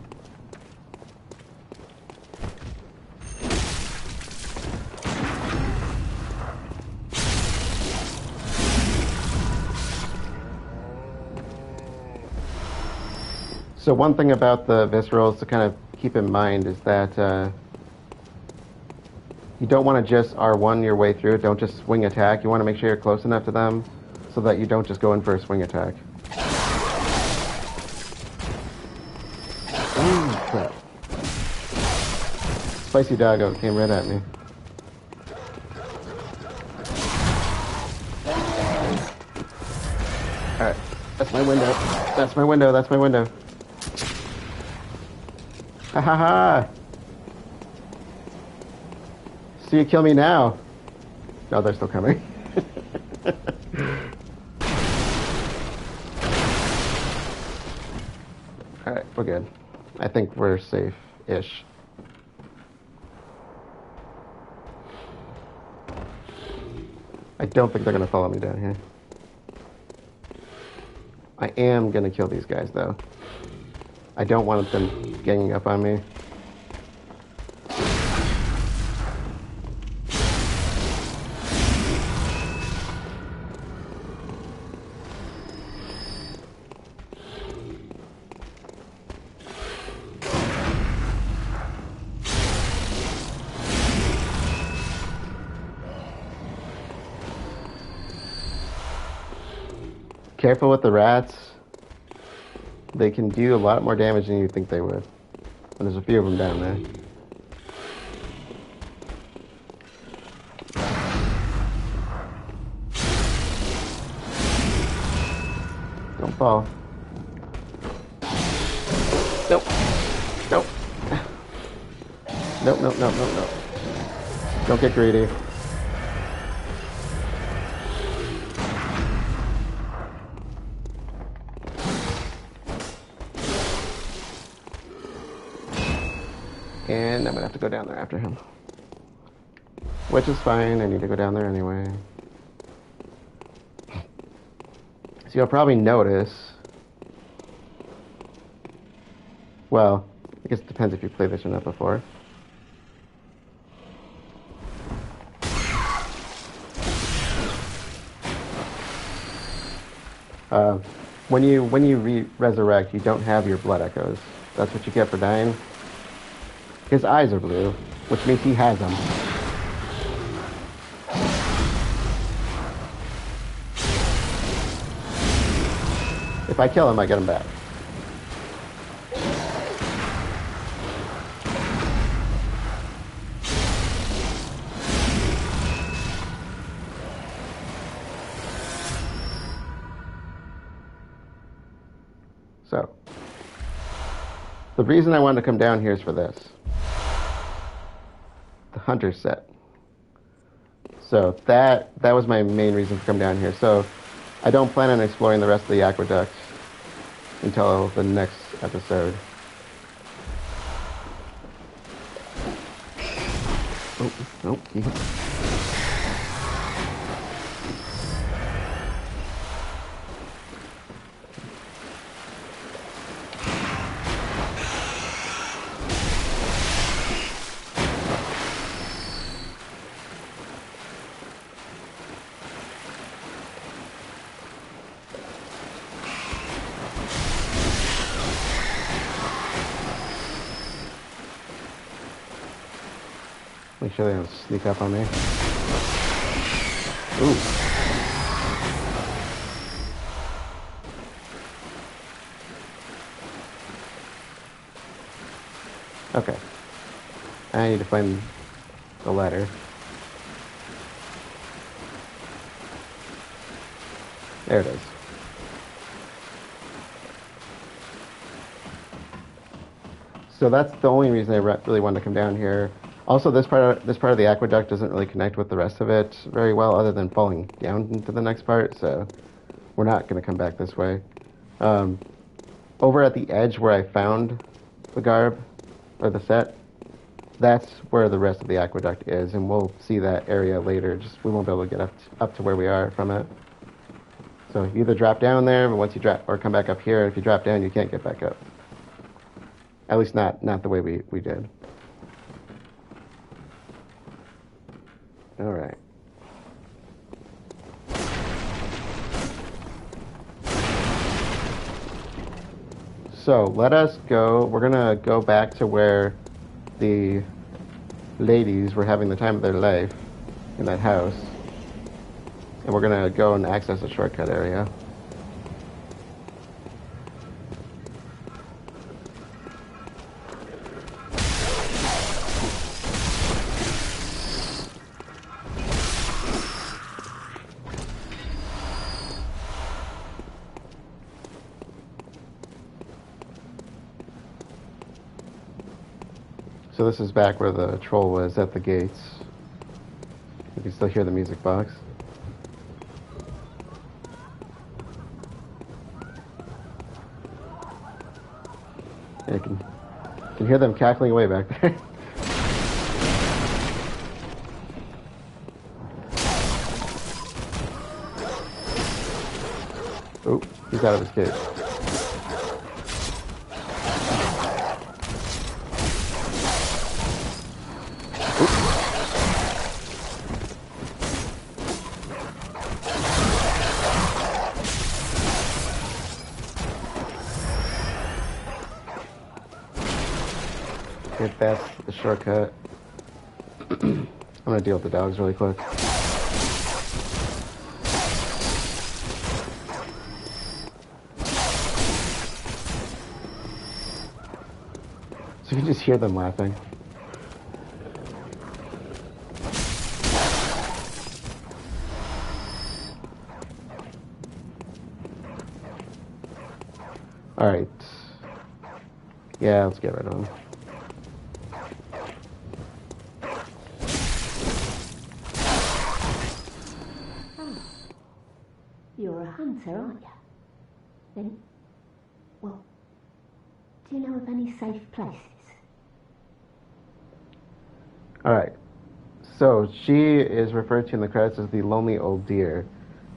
So one thing about the viscerals to kind of keep in mind is that you don't want to just R1 your way through. Don't just swing attack. You want to make sure you're close enough to them so that you don't just go in for a swing attack. Ooh, crap. Spicy doggo came right at me. Alright, that's my window. That's my window. That's my window. Ha ha ha! So you kill me now? No, they're still coming. Alright, we're good. I think we're safe-ish. I don't think they're gonna follow me down here. I am gonna kill these guys, though. I don't want them ganging up on me. Careful with the rats. They can do a lot more damage than you think they would. And there's a few of them down there. Don't fall. Nope. Nope. Nope, nope, nope, nope, nope. Don't get greedy. And I'm gonna have to go down there after him. Which is fine, I need to go down there anyway. So you'll probably notice... Well, I guess it depends if you played this or not before. When you resurrect, you don't have your blood echoes. That's what you get for dying. His eyes are blue, which means he has them. If I kill him, I get him back. So, the reason I wanted to come down here is for this. The hunter set. So that was my main reason to come down here. So I don't plan on exploring the rest of the aqueduct until the next episode. Oh, nope. Make sure they don't sneak up on me. Ooh. Okay. I need to find the ladder. There it is. So that's the only reason I really wanted to come down here. Also, this part of the aqueduct doesn't really connect with the rest of it very well, other than falling down into the next part. So we're not going to come back this way. Over at the edge where I found the garb or the set, that's where the rest of the aqueduct is, and we'll see that area later. Just we won't be able to get up to where we are from it. So you either drop down there, but once you drop, or come back up here. If you drop down, you can't get back up. At least not the way we did. All right. So let us go. We're gonna go back to where the ladies were having the time of their life in that house, and we're gonna go and access a shortcut area. So this is back where the troll was at the gates. You can still hear the music box. And you can hear them cackling away back there. Oh, he's out of his cage. That's the shortcut. I'm gonna deal with the dogs really quick. So you can just hear them laughing. Alright. Yeah, let's get rid of them. hunter, aren't you? Then, well, do you know of any safe places? Alright. So she is referred to in the credits as the Lonely Old Deer.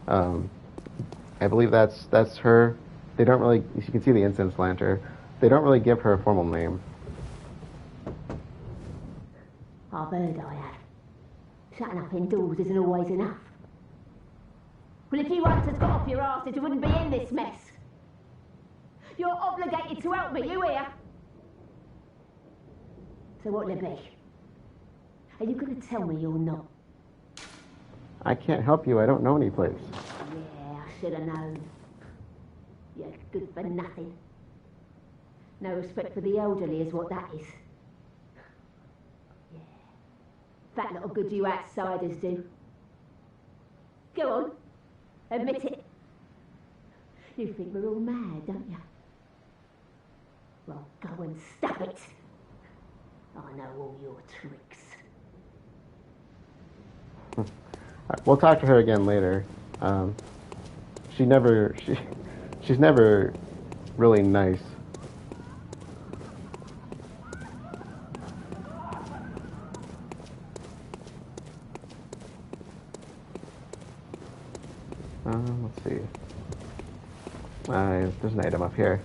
I believe that's her. They don't really, you can see the incense lantern. They don't really give her a formal name. I've heard I have. Shutting up indoors isn't always enough. Well, if you hunters got off your asses, you wouldn't be in this mess. You're obligated to help me, you hear? So what'll it be? Are you going to tell me you're not? I can't help you. I don't know any place. Yeah, I should have known. You're good for nothing. No respect for the elderly is what that is. Yeah. That lot of good you outsiders do. Go on. Admit it. You think we're all mad, don't you? Well, go and stop it. I know all your tricks. We'll talk to her again later. She's never really nice. Let's see. There's an item up here.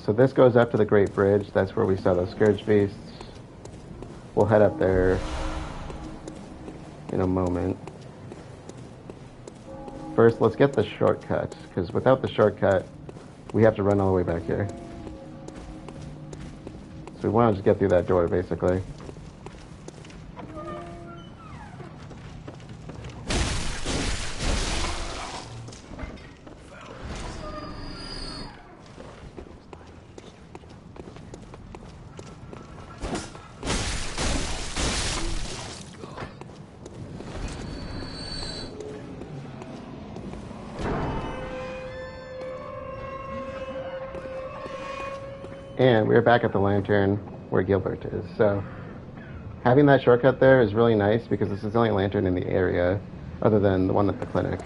So this goes up to the Great Bridge. That's where we saw those Scourge Beasts. We'll head up there in a moment. First, let's get the shortcut, because without the shortcut, we have to run all the way back here. So we want to just get through that door, basically. And we're back at the lantern where Gilbert is. So having that shortcut there is really nice because this is the only lantern in the area other than the one at the clinic.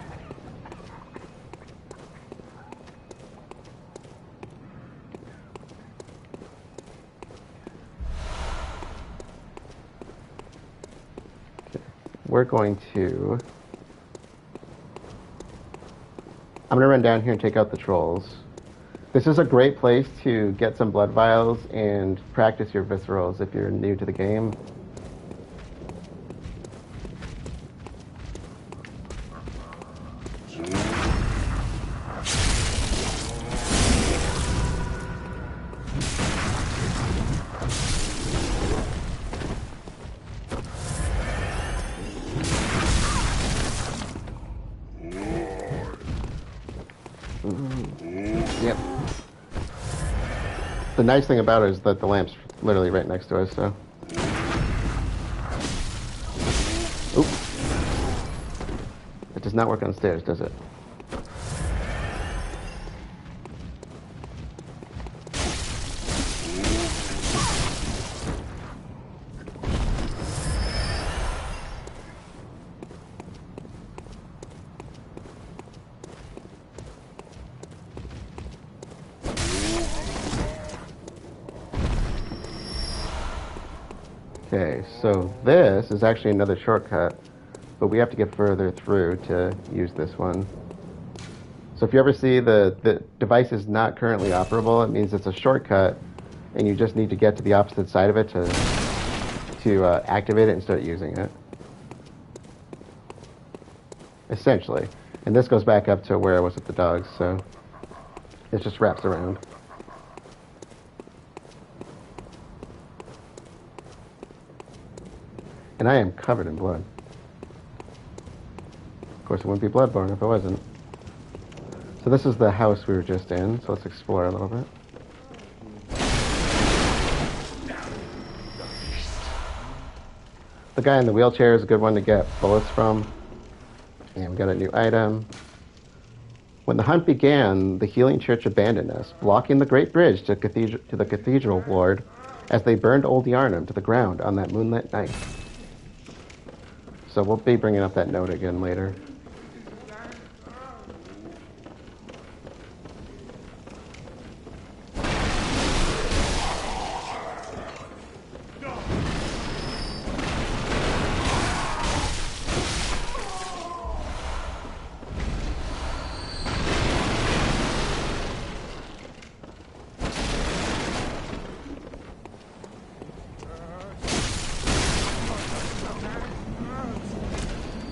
Okay. We're going to... I'm going to run down here and take out the trolls. This is a great place to get some blood vials and practice your viscerals if you're new to the game. Yep. The nice thing about it is that the lamp's literally right next to us, so... Oop. It does not work on stairs, does it? Okay, so this is actually another shortcut, but we have to get further through to use this one. So if you ever see the device is not currently operable, it means it's a shortcut, and you just need to get to the opposite side of it to activate it and start using it. Essentially. And this goes back up to where I was with the dogs, so it just wraps around. And I am covered in blood. Of course, it wouldn't be Bloodborne if it wasn't. So this is the house we were just in, so let's explore a little bit. The guy in the wheelchair is a good one to get bullets from. And we got a new item. When the hunt began, the Healing Church abandoned us, blocking the Great Bridge to the Cathedral Ward as they burned Old Yharnam to the ground on that moonlit night. So we'll be bringing up that note again later.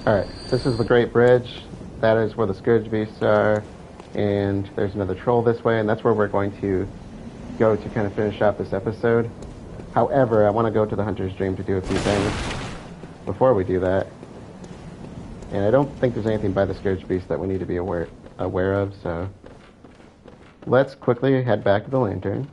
Alright, this is the Great Bridge. That is where the Scourge Beasts are. And there's another troll this way, and that's where we're going to go to kind of finish up this episode. However, I want to go to the Hunter's Dream to do a few things before we do that. And I don't think there's anything by the Scourge Beast that we need to be aware of, so let's quickly head back to the Lantern.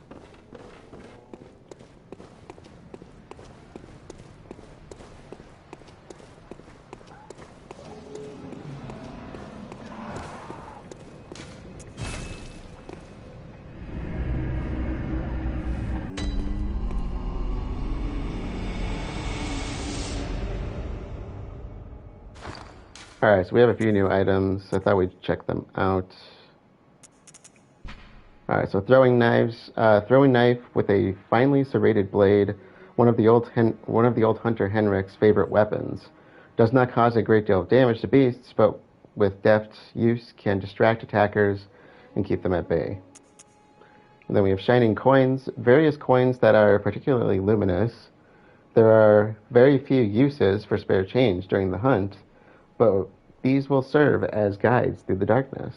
Alright, so we have a few new items. I thought we'd check them out. Alright, so throwing knives. Throwing knife with a finely serrated blade, one of the old hunter Henrik's favorite weapons. Does not cause a great deal of damage to beasts, but with deft use can distract attackers and keep them at bay. And then we have shining coins, various coins that are particularly luminous. There are very few uses for spare change during the hunt, but these will serve as guides through the darkness,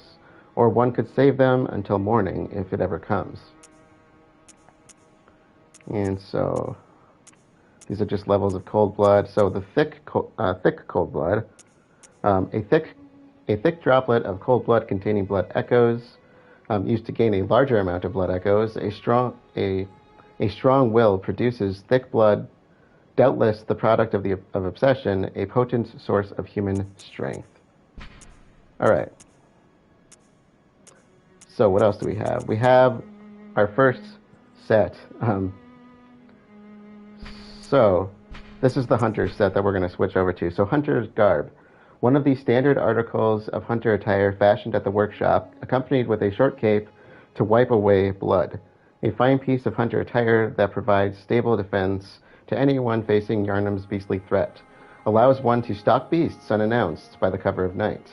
or one could save them until morning if it ever comes. And so these are just levels of cold blood. So the thick cold blood, a thick droplet of cold blood containing blood echoes, used to gain a larger amount of blood echoes. A strong will produces thick blood, doubtless the product of obsession, a potent source of human strength. All right. So what else do we have? We have our first set. So this is the Hunter set that we're going to switch over to. So Hunter's Garb, one of the standard articles of Hunter attire fashioned at the workshop, accompanied with a short cape to wipe away blood. A fine piece of Hunter attire that provides stable defense to anyone facing Yharnam's beastly threat. Allows one to stalk beasts unannounced by the cover of night.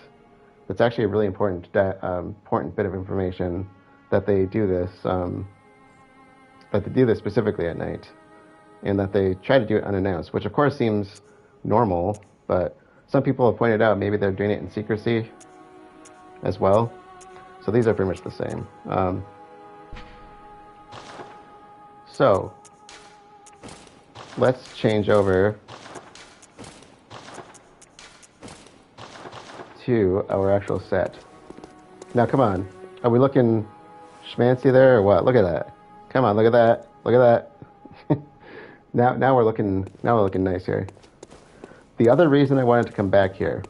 That's actually a really important bit of information that they do this. That they do this specifically at night, and that they try to do it unannounced, which of course seems normal, but some people have pointed out maybe they're doing it in secrecy as well. So these are pretty much the same. So let's change over to our actual set. Now, come on. Are we looking schmancy there or what? Look at that. Come on, look at that. Look at that. now we're looking nice here. The other reason I wanted to come back here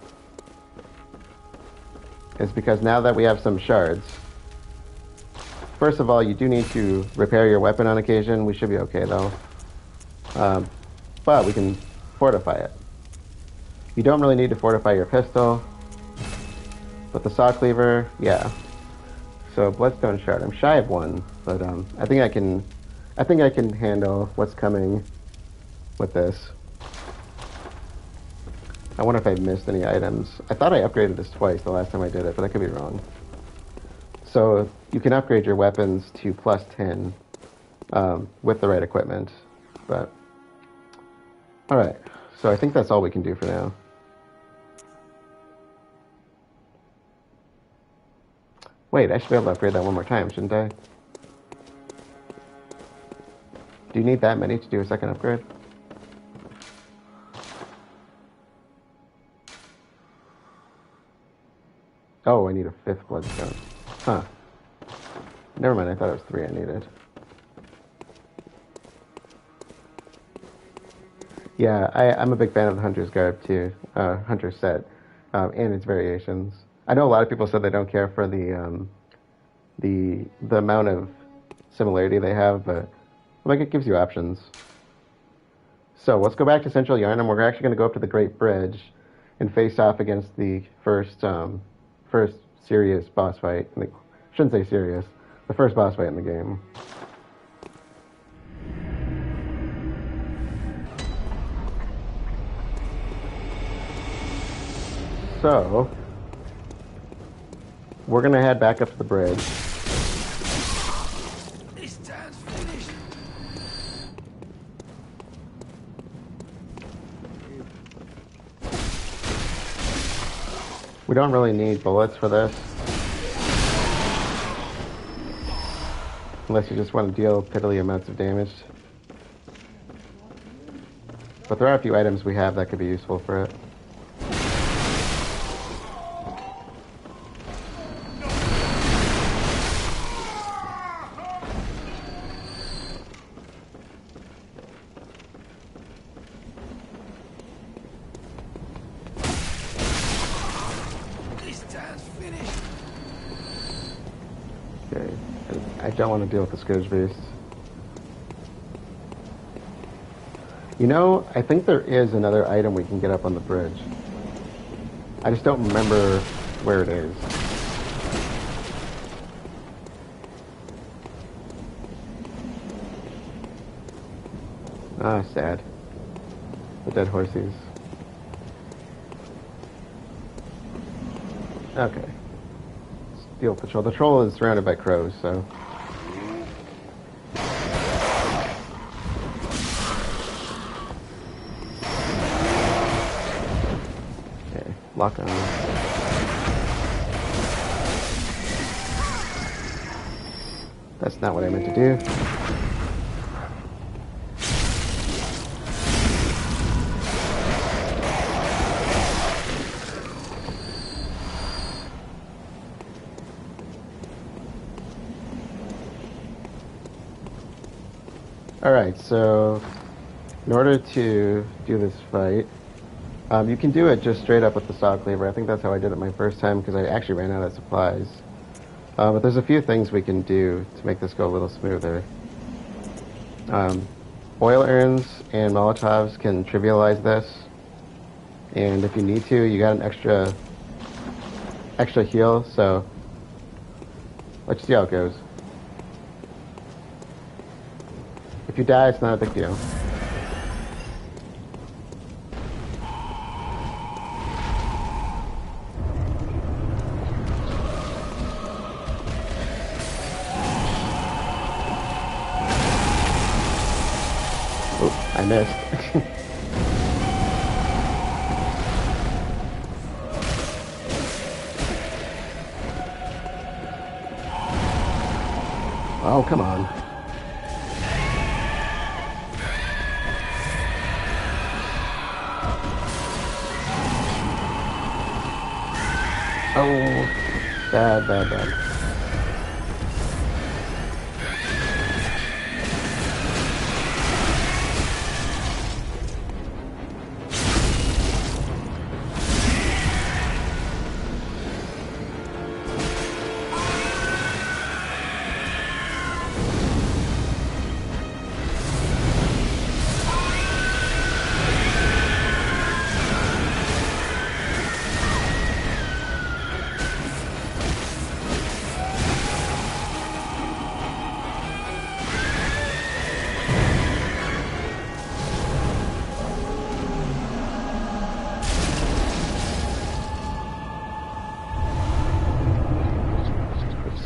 is because now that we have some shards, first of all, you do need to repair your weapon on occasion. We should be okay though. But we can fortify it. You don't really need to fortify your pistol, but the saw cleaver, yeah. So bloodstone shard. I'm shy of one, but I think I can handle what's coming with this. I wonder if I missed any items. I thought I upgraded this twice the last time I did it, but I could be wrong. So you can upgrade your weapons to +10 with the right equipment, but all right. So I think that's all we can do for now. Wait, I should be able to upgrade that one more time, shouldn't I? Do you need that many to do a second upgrade? Oh, I need a 5th bloodstone. Huh. Never mind, I thought it was 3 I needed. Yeah, I'm a big fan of the Hunter's Garb too, Hunter's set, and its variations. I know a lot of people said they don't care for the amount of similarity they have, but like it gives you options. So let's go back to Central Yharnam. We're actually going to go up to the Great Bridge and face off against the first serious boss fight. I shouldn't say serious. The first boss fight in the game. So we're going to head back up to the bridge. This time's finished. We don't really need bullets for this. Unless you just want to deal piddly amounts of damage. But there are a few items we have that could be useful for it. I don't want to deal with the Cleric Beast. You know, I think there is another item we can get up on the bridge. I just don't remember where it is. Ah, sad. The dead horses. Okay. Steel patrol. The troll is surrounded by crows, so... Lock on. That's not what I meant to do. Alright, so in order to do this fight, you can do it just straight up with the saw cleaver. I think that's how I did it my first time because I actually ran out of supplies. But there's a few things we can do to make this go a little smoother. Oil urns and Molotovs can trivialize this. And if you need to, you got an extra heal, so let's see how it goes. If you die, it's not a big deal. I missed. Oh, come on. Oh, bad, bad, bad.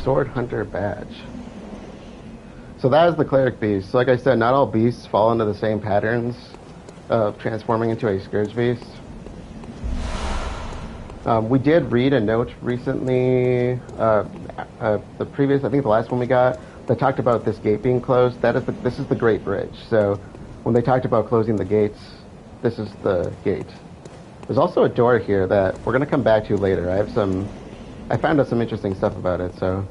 Sword Hunter badge. So that is the Cleric Beast. So like I said, not all beasts fall into the same patterns of transforming into a Scourge Beast. We did read a note recently, the previous, I think the last one we got, that talked about this gate being closed. This is the Great Bridge. So when they talked about closing the gates, this is the gate. There's also a door here that we're going to come back to later. I found out some interesting stuff about it, so...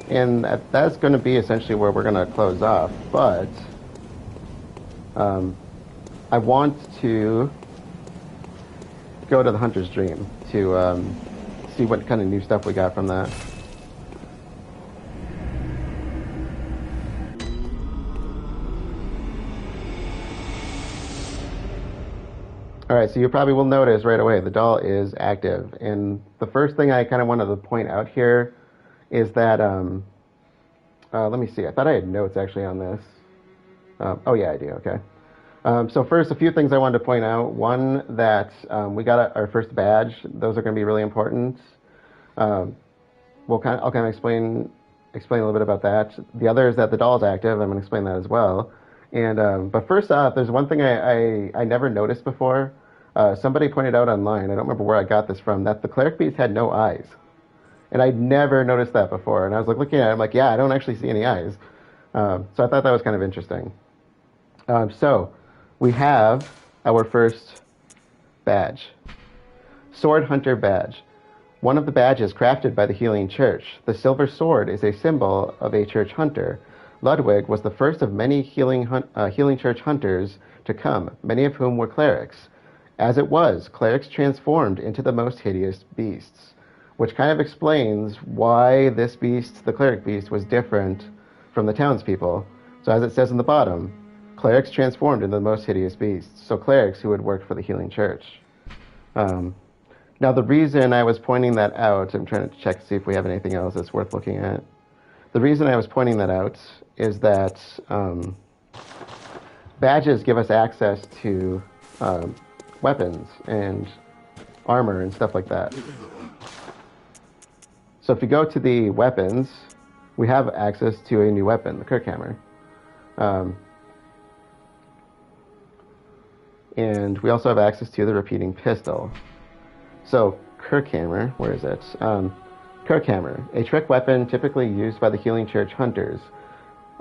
And that's going to be essentially where we're going to close off, but... I want to go to the Hunter's Dream to see what kind of new stuff we got from that. Alright, so you probably will notice right away the doll is active. And the first thing I kind of wanted to point out here is that, let me see, I thought I had notes actually on this. Oh yeah, I do, okay. So first, a few things I wanted to point out. One, that we got our first badge. Those are going to be really important. I'll kind of explain a little bit about that. The other is that the doll is active. I'm going to explain that as well. And but first off, there's one thing I never noticed before. Somebody pointed out online, I don't remember where I got this from, that the Cleric Beast had no eyes. And I'd never noticed that before. And I was like looking at it, I'm like, yeah, I don't actually see any eyes. So I thought that was kind of interesting. So we have our first badge. Sword Hunter Badge. One of the badges crafted by the Healing Church. The silver sword is a symbol of a church hunter. Ludwig was the first of many Healing Church hunters to come, many of whom were clerics. As it was, clerics transformed into the most hideous beasts, which kind of explains why this beast, the Cleric Beast, was different from the townspeople. So as it says in the bottom, clerics transformed into the most hideous beasts. So clerics who had worked for the Healing Church. Now the reason I was pointing that out, I'm trying to check to see if we have anything else that's worth looking at. The reason I was pointing that out is that badges give us access to weapons and armor and stuff like that. So if you go to the weapons, we have access to a new weapon, the Kirkhammer. And we also have access to the repeating pistol. So Kirkhammer, where is it? Kirkhammer, a trick weapon typically used by the Healing Church hunters.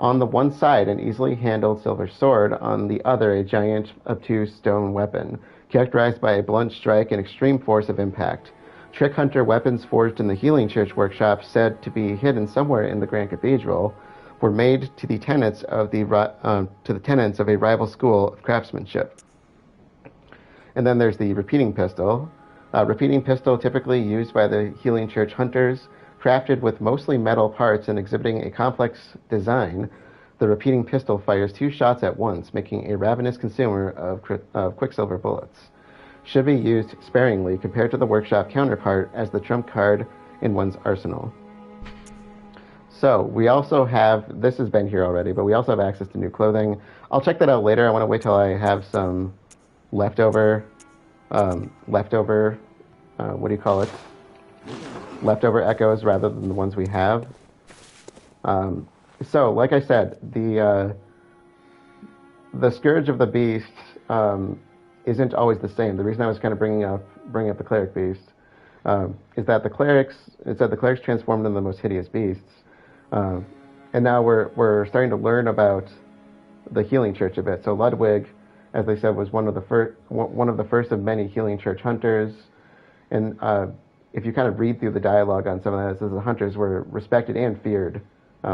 On the one side, an easily handled silver sword, on the other, a giant, obtuse stone weapon, characterized by a blunt strike and extreme force of impact. Trick hunter weapons forged in the Healing Church workshop, said to be hidden somewhere in the Grand Cathedral, were made to the tenets of a rival school of craftsmanship. And then there's the repeating pistol. Repeating pistol typically used by the Healing Church hunters, crafted with mostly metal parts and exhibiting a complex design. The repeating pistol fires 2 shots at once, making a ravenous consumer of quicksilver bullets. Should be used sparingly compared to the workshop counterpart as the trump card in one's arsenal. So we also have, this has been here already, but we also have access to new clothing. I'll check that out later. I want to wait till I have some leftover, what do you call it? Leftover echoes rather than the ones we have. So, like I said, the Scourge of the Beast isn't always the same. The reason I was kind of bringing up the Cleric Beast is that the clerics transformed into the most hideous beasts, and now we're starting to learn about the Healing Church a bit. So Ludwig, as they said, was one of the first of many Healing Church hunters, and if you kind of read through the dialogue on some of that, it says the hunters were respected and feared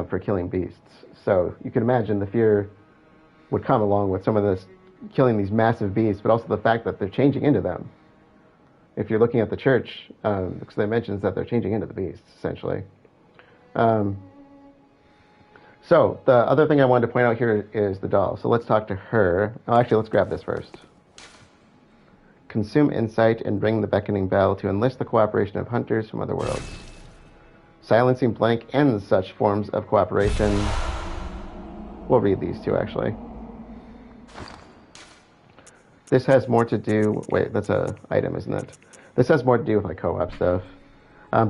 for killing beasts. So you can imagine the fear would come along with some of this killing these massive beasts, but also the fact that they're changing into them. If you're looking at the church, because they mentions that they're changing into the beasts, essentially. So the other thing I wanted to point out here is the doll. So let's talk to her. Oh, actually, let's grab this first. Consume insight and ring the beckoning bell to enlist the cooperation of hunters from other worlds. Silencing blank ends such forms of cooperation. We'll read these two, actually. This has more to do... Wait, that's an item, isn't it? This has more to do with like co-op stuff.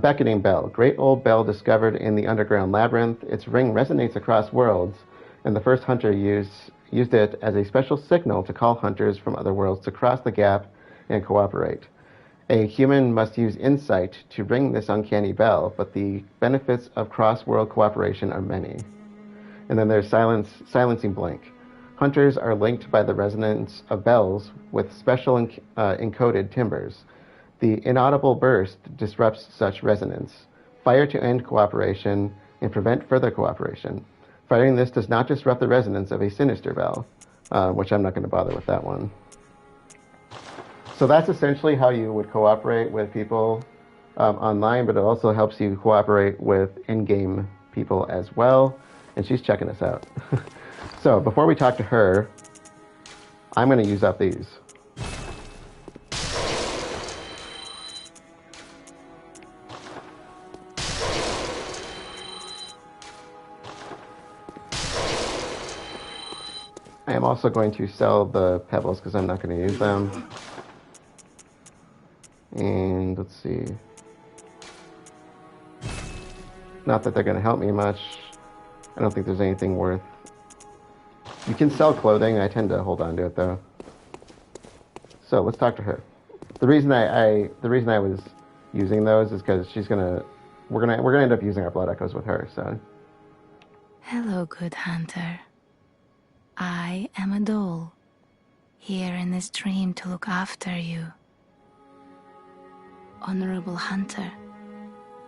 Beckoning bell. Great old bell discovered in the underground labyrinth. Its ring resonates across worlds, and the first hunter used it as a special signal to call hunters from other worlds to cross the gap and cooperate. A human must use insight to ring this uncanny bell, but the benefits of cross-world cooperation are many. And then there's silencing blank. Hunters are linked by the resonance of bells with special encoded timbers. The inaudible burst disrupts such resonance. Fire to end cooperation and prevent further cooperation. Firing this does not disrupt the resonance of a sinister bell, which I'm not going to bother with that one. So that's essentially how you would cooperate with people online, but it also helps you cooperate with in-game people as well. And she's checking us out. So before we talk to her, I'm going to use up these. I am also going to sell the pebbles because I'm not going to use them. And let's see. Not that they're going to help me much. I don't think there's anything worth. You can sell clothing. I tend to hold on to it though. So let's talk to her. The reason I was using those is because we're gonna end up using our blood echoes with her. So. Hello, good hunter. I am a doll, here in this dream to look after you. Honorable hunter,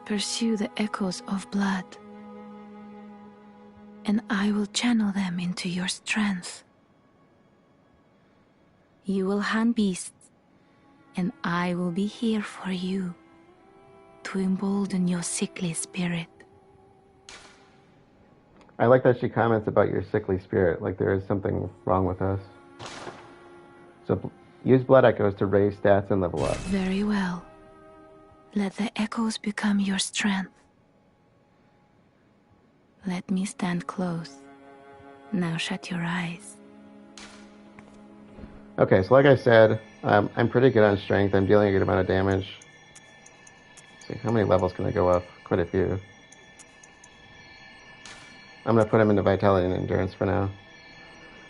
pursue the echoes of blood, and I will channel them into your strength. You will hunt beasts, and I will be here for you to embolden your sickly spirit. I like that she comments about your sickly spirit, like there is something wrong with us. So use blood echoes to raise stats and level up. Very well. Let the echoes become your strength. Let me stand close. Now shut your eyes. Okay, so like I said, I'm pretty good on strength. I'm dealing a good amount of damage. Let's see, how many levels can I go up? Quite a few. I'm going to put him into Vitality and Endurance for now.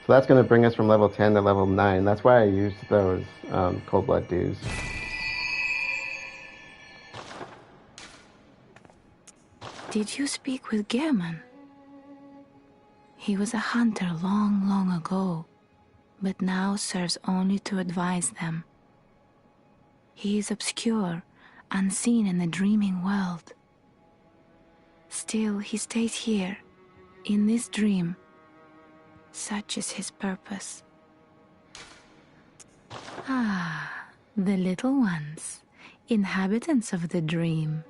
So that's going to bring us from level 10 to level 9. That's why I used those Cold Blood dues. Did you speak with German? He was a hunter long, long ago, but now serves only to advise them. He is obscure, unseen in the dreaming world. Still, he stays here, in this dream. Such is his purpose. Ah, the little ones, inhabitants of the dream.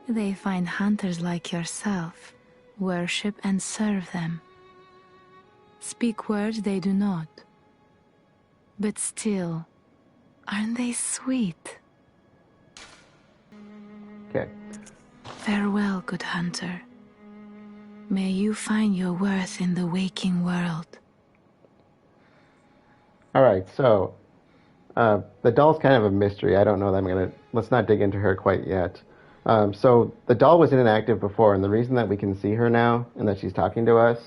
They find hunters like yourself, worship and serve them. Speak words they do not. But still, aren't they sweet? Okay. Farewell, good hunter. May you find your worth in the waking world. Alright, so the doll's kind of a mystery. I don't know that let's not dig into her quite yet. So the doll was inactive before, and the reason that we can see her now and that she's talking to us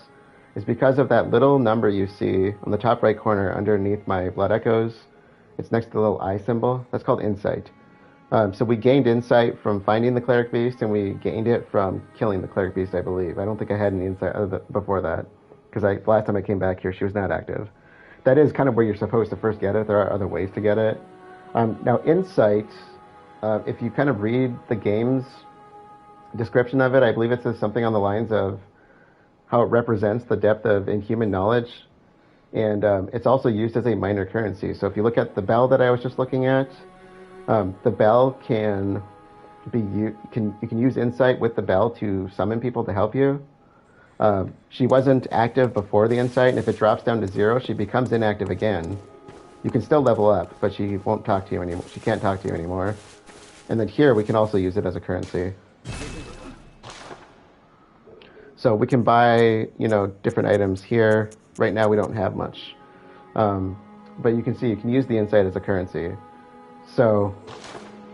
is because of that little number you see on the top right corner underneath my blood echoes. It's next to the little eye symbol. That's called insight. So we gained insight from finding the Cleric Beast, and we gained it from killing the Cleric Beast, I believe. I don't think I had any insight before that, because last time I came back here, she was not active. That is kind of where you're supposed to first get it. There are other ways to get it. Now, insight, if you kind of read the game's description of it, I believe it says something on the lines of how it represents the depth of inhuman knowledge, and it's also used as a minor currency. So if you look at the bell that I was just looking at, the bell can be you can use insight with the bell to summon people to help you. She wasn't active before the insight, and if it drops down to 0, she becomes inactive again. You can still level up, but she won't talk to you anymore. She can't talk to you anymore. And then here we can also use it as a currency. So we can buy, different items here. Right now we don't have much, but you can see you can use the insight as a currency. So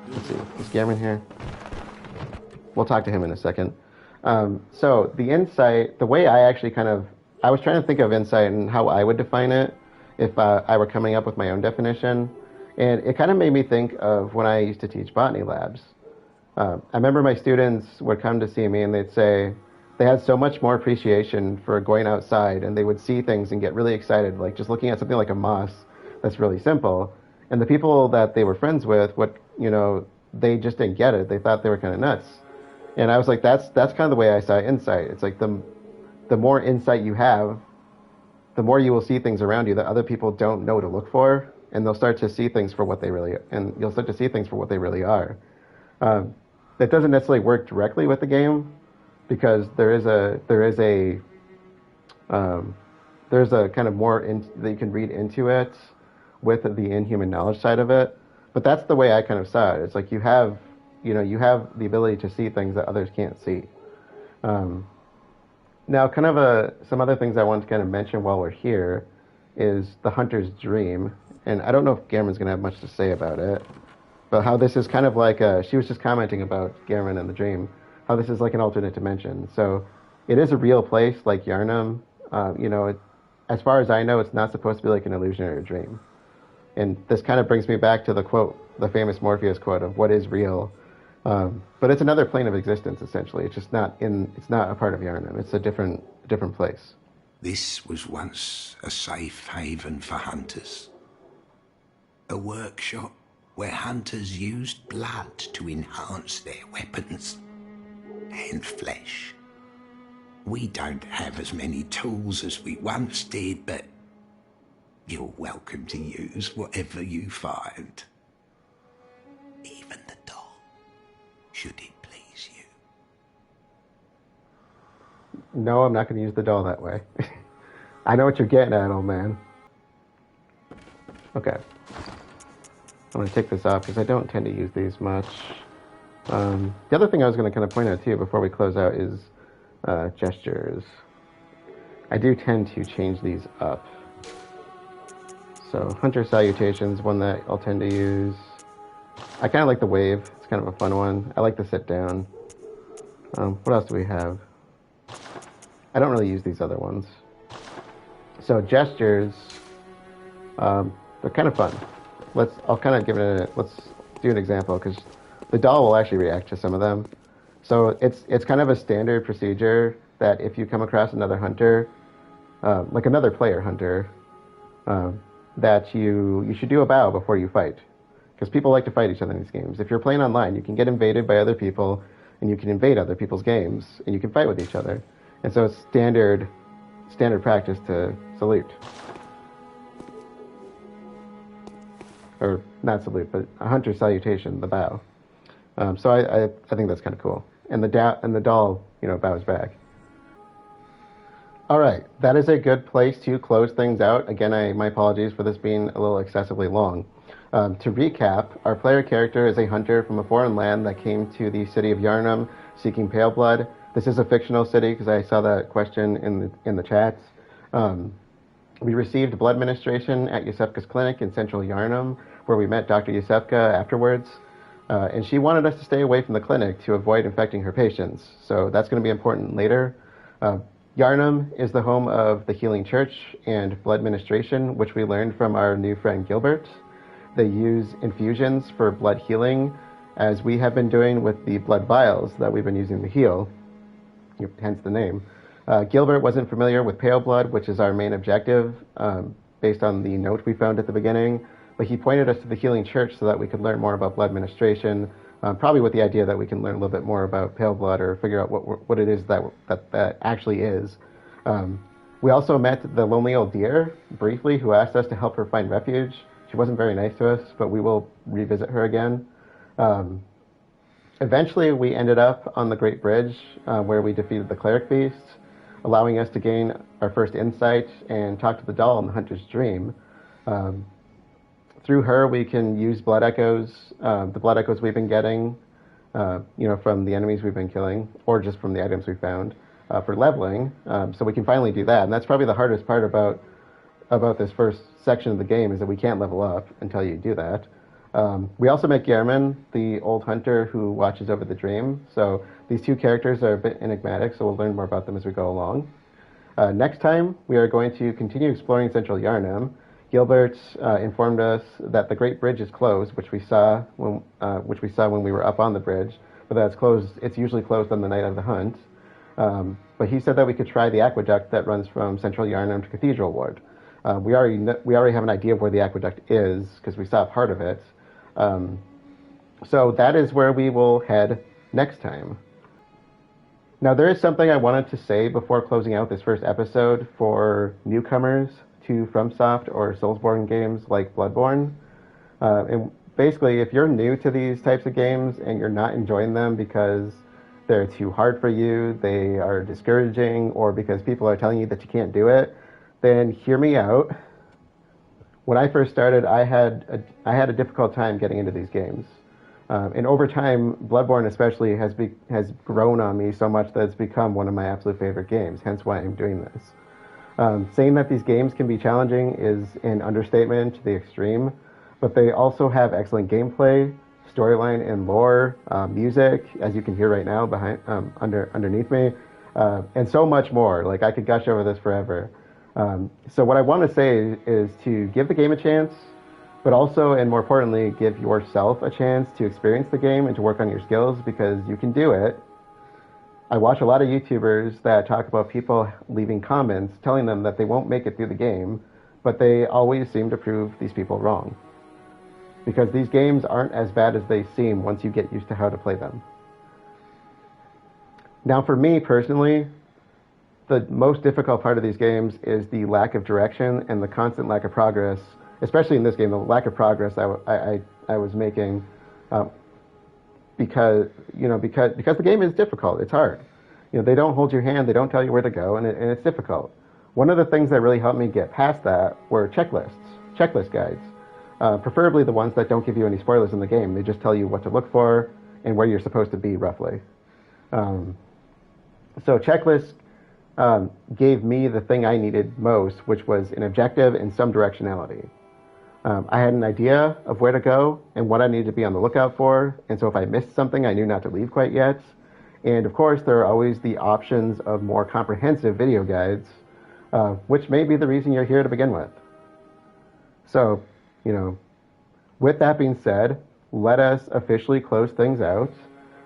let's see, is Gammon here? We'll talk to him in a second. So the insight, the way I actually I was trying to think of insight and how I would define it if I were coming up with my own definition. And it kind of made me think of when I used to teach botany labs. I remember my students would come to see me and they'd say they had so much more appreciation for going outside, and they would see things and get really excited, like just looking at something like a moss that's really simple. And the people that they were friends with, they just didn't get it. They thought they were kind of nuts. And I was like, that's kind of the way I saw insight. It's like the more insight you have, the more you will see things around you that other people don't know to look for, and they'll start to see things for what they really, and you'll start to see things for what they really are. That doesn't necessarily work directly with the game, because there's a kind of more that you can read into it with the inhuman knowledge side of it. But that's the way I kind of saw it. It's like you have the ability to see things that others can't see. Now, kind of some other things I want to kind of mention while we're here is the hunter's dream. And I don't know if Gammon's going to have much to say about it, but how this is kind of like she was just commenting about Gammon and the dream, how this is like an alternate dimension. So it is a real place like Yharnam. As far as I know, it's not supposed to be like an illusion or a dream. And this kind of brings me back to the quote, the famous Morpheus quote of what is real. But it's another plane of existence, essentially. It's just it's not a part of Yharnam. It's a different place. This was once a safe haven for hunters. A workshop where hunters used blood to enhance their weapons and flesh. We don't have as many tools as we once did, but you're welcome to use whatever you find. Even the doll, should it please you. No, I'm not going to use the doll that way. I know what you're getting at, old man. Okay. I'm going to take this off because I don't tend to use these much. The other thing I was going to kind of point out too before we close out is gestures. I do tend to change these up. So Hunter Salutation's one that I'll tend to use. I kind of like the wave. It's kind of a fun one. I like the sit down. What else do we have? I don't really use these other ones. So gestures, they're kind of fun. I'll kind of give it let's do an example because the doll will actually react to some of them. So it's kind of a standard procedure that if you come across another hunter, like another player hunter, that you should do a bow before you fight. Because people like to fight each other in these games. If you're playing online, you can get invaded by other people, and you can invade other people's games, and you can fight with each other. And so it's standard practice to salute. Or not salute, but a hunter salutation, the bow. So I think that's kind of cool. And the doll, bows back. All right, that is a good place to close things out. Again, my apologies for this being a little excessively long. To recap, our player character is a hunter from a foreign land that came to the city of Yharnam seeking pale blood. This is a fictional city because I saw that question in the chats. We received blood administration at Iosefka's clinic in Central Yharnam, where we met Dr. Iosefka afterwards. And she wanted us to stay away from the clinic to avoid infecting her patients. So that's going to be important later. Yharnam is the home of the Healing Church and blood administration, which we learned from our new friend Gilbert. They use infusions for blood healing, as we have been doing with the blood vials that we've been using to heal, hence the name. Gilbert wasn't familiar with pale blood, which is our main objective, based on the note we found at the beginning, but he pointed us to the Healing Church so that we could learn more about blood administration, probably with the idea that we can learn a little bit more about pale blood or figure out what it is that actually is. We also met the lonely old deer, briefly, who asked us to help her find refuge. She wasn't very nice to us, but we will revisit her again. Eventually, we ended up on the Great Bridge, where we defeated the Cleric Beast, allowing us to gain our first insight and talk to the doll in the Hunter's Dream. Through her, we can use blood echoes, the blood echoes we've been getting, from the enemies we've been killing, or just from the items we found, for leveling. So we can finally do that, and that's probably the hardest part about this first section of the game, is that we can't level up until you do that. We also met Gehrman, the old hunter who watches over the dream. So these two characters are a bit enigmatic, so we'll learn more about them as we go along. Next time, we are going to continue exploring Central Yharnam. Gilbert informed us that the Great Bridge is closed, which we saw when we were up on the bridge, but that it's closed. It's usually closed on the night of the hunt. But he said that we could try the aqueduct that runs from Central Yharnam to Cathedral Ward. We already have an idea of where the aqueduct is because we saw part of it. So that is where we will head next time. Now, there is something I wanted to say before closing out this first episode for newcomers to FromSoft or Soulsborne games like Bloodborne. And basically, if you're new to these types of games and you're not enjoying them because they're too hard for you, they are discouraging, or because people are telling you that you can't do it, then hear me out. When I first started, I had a difficult time getting into these games. And over time, Bloodborne especially has grown on me so much that it's become one of my absolute favorite games, hence why I'm doing this. Saying that these games can be challenging is an understatement to the extreme, but they also have excellent gameplay, storyline and lore, music, as you can hear right now underneath me, and so much more. Like, I could gush over this forever. So what I want to say is to give the game a chance. but also, and more importantly, give yourself a chance to experience the game and to work on your skills, because you can do it. I watch a lot of YouTubers that talk about people leaving comments telling them that they won't make it through the game, but they always seem to prove these people wrong. Because these games aren't as bad as they seem once you get used to how to play them. Now for me personally, the most difficult part of these games is the lack of direction and the constant lack of progress, especially in this game, the lack of progress I was making, because the game is difficult. It's hard. They don't hold your hand, they don't tell you where to go, and it's difficult. One of the things that really helped me get past that were checklist guides, preferably the ones that don't give you any spoilers in the game. They just tell you what to look for and where you're supposed to be roughly. So checklists gave me the thing I needed most, which was an objective and some directionality. I had an idea of where to go and what I needed to be on the lookout for, and so if I missed something, I knew not to leave quite yet. And of course, there are always the options of more comprehensive video guides, which may be the reason you're here to begin with. So, with that being said, let us officially close things out.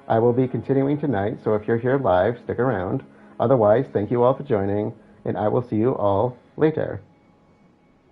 I will be continuing tonight, so if you're here live, stick around. Otherwise, thank you all for joining, and I will see you all later.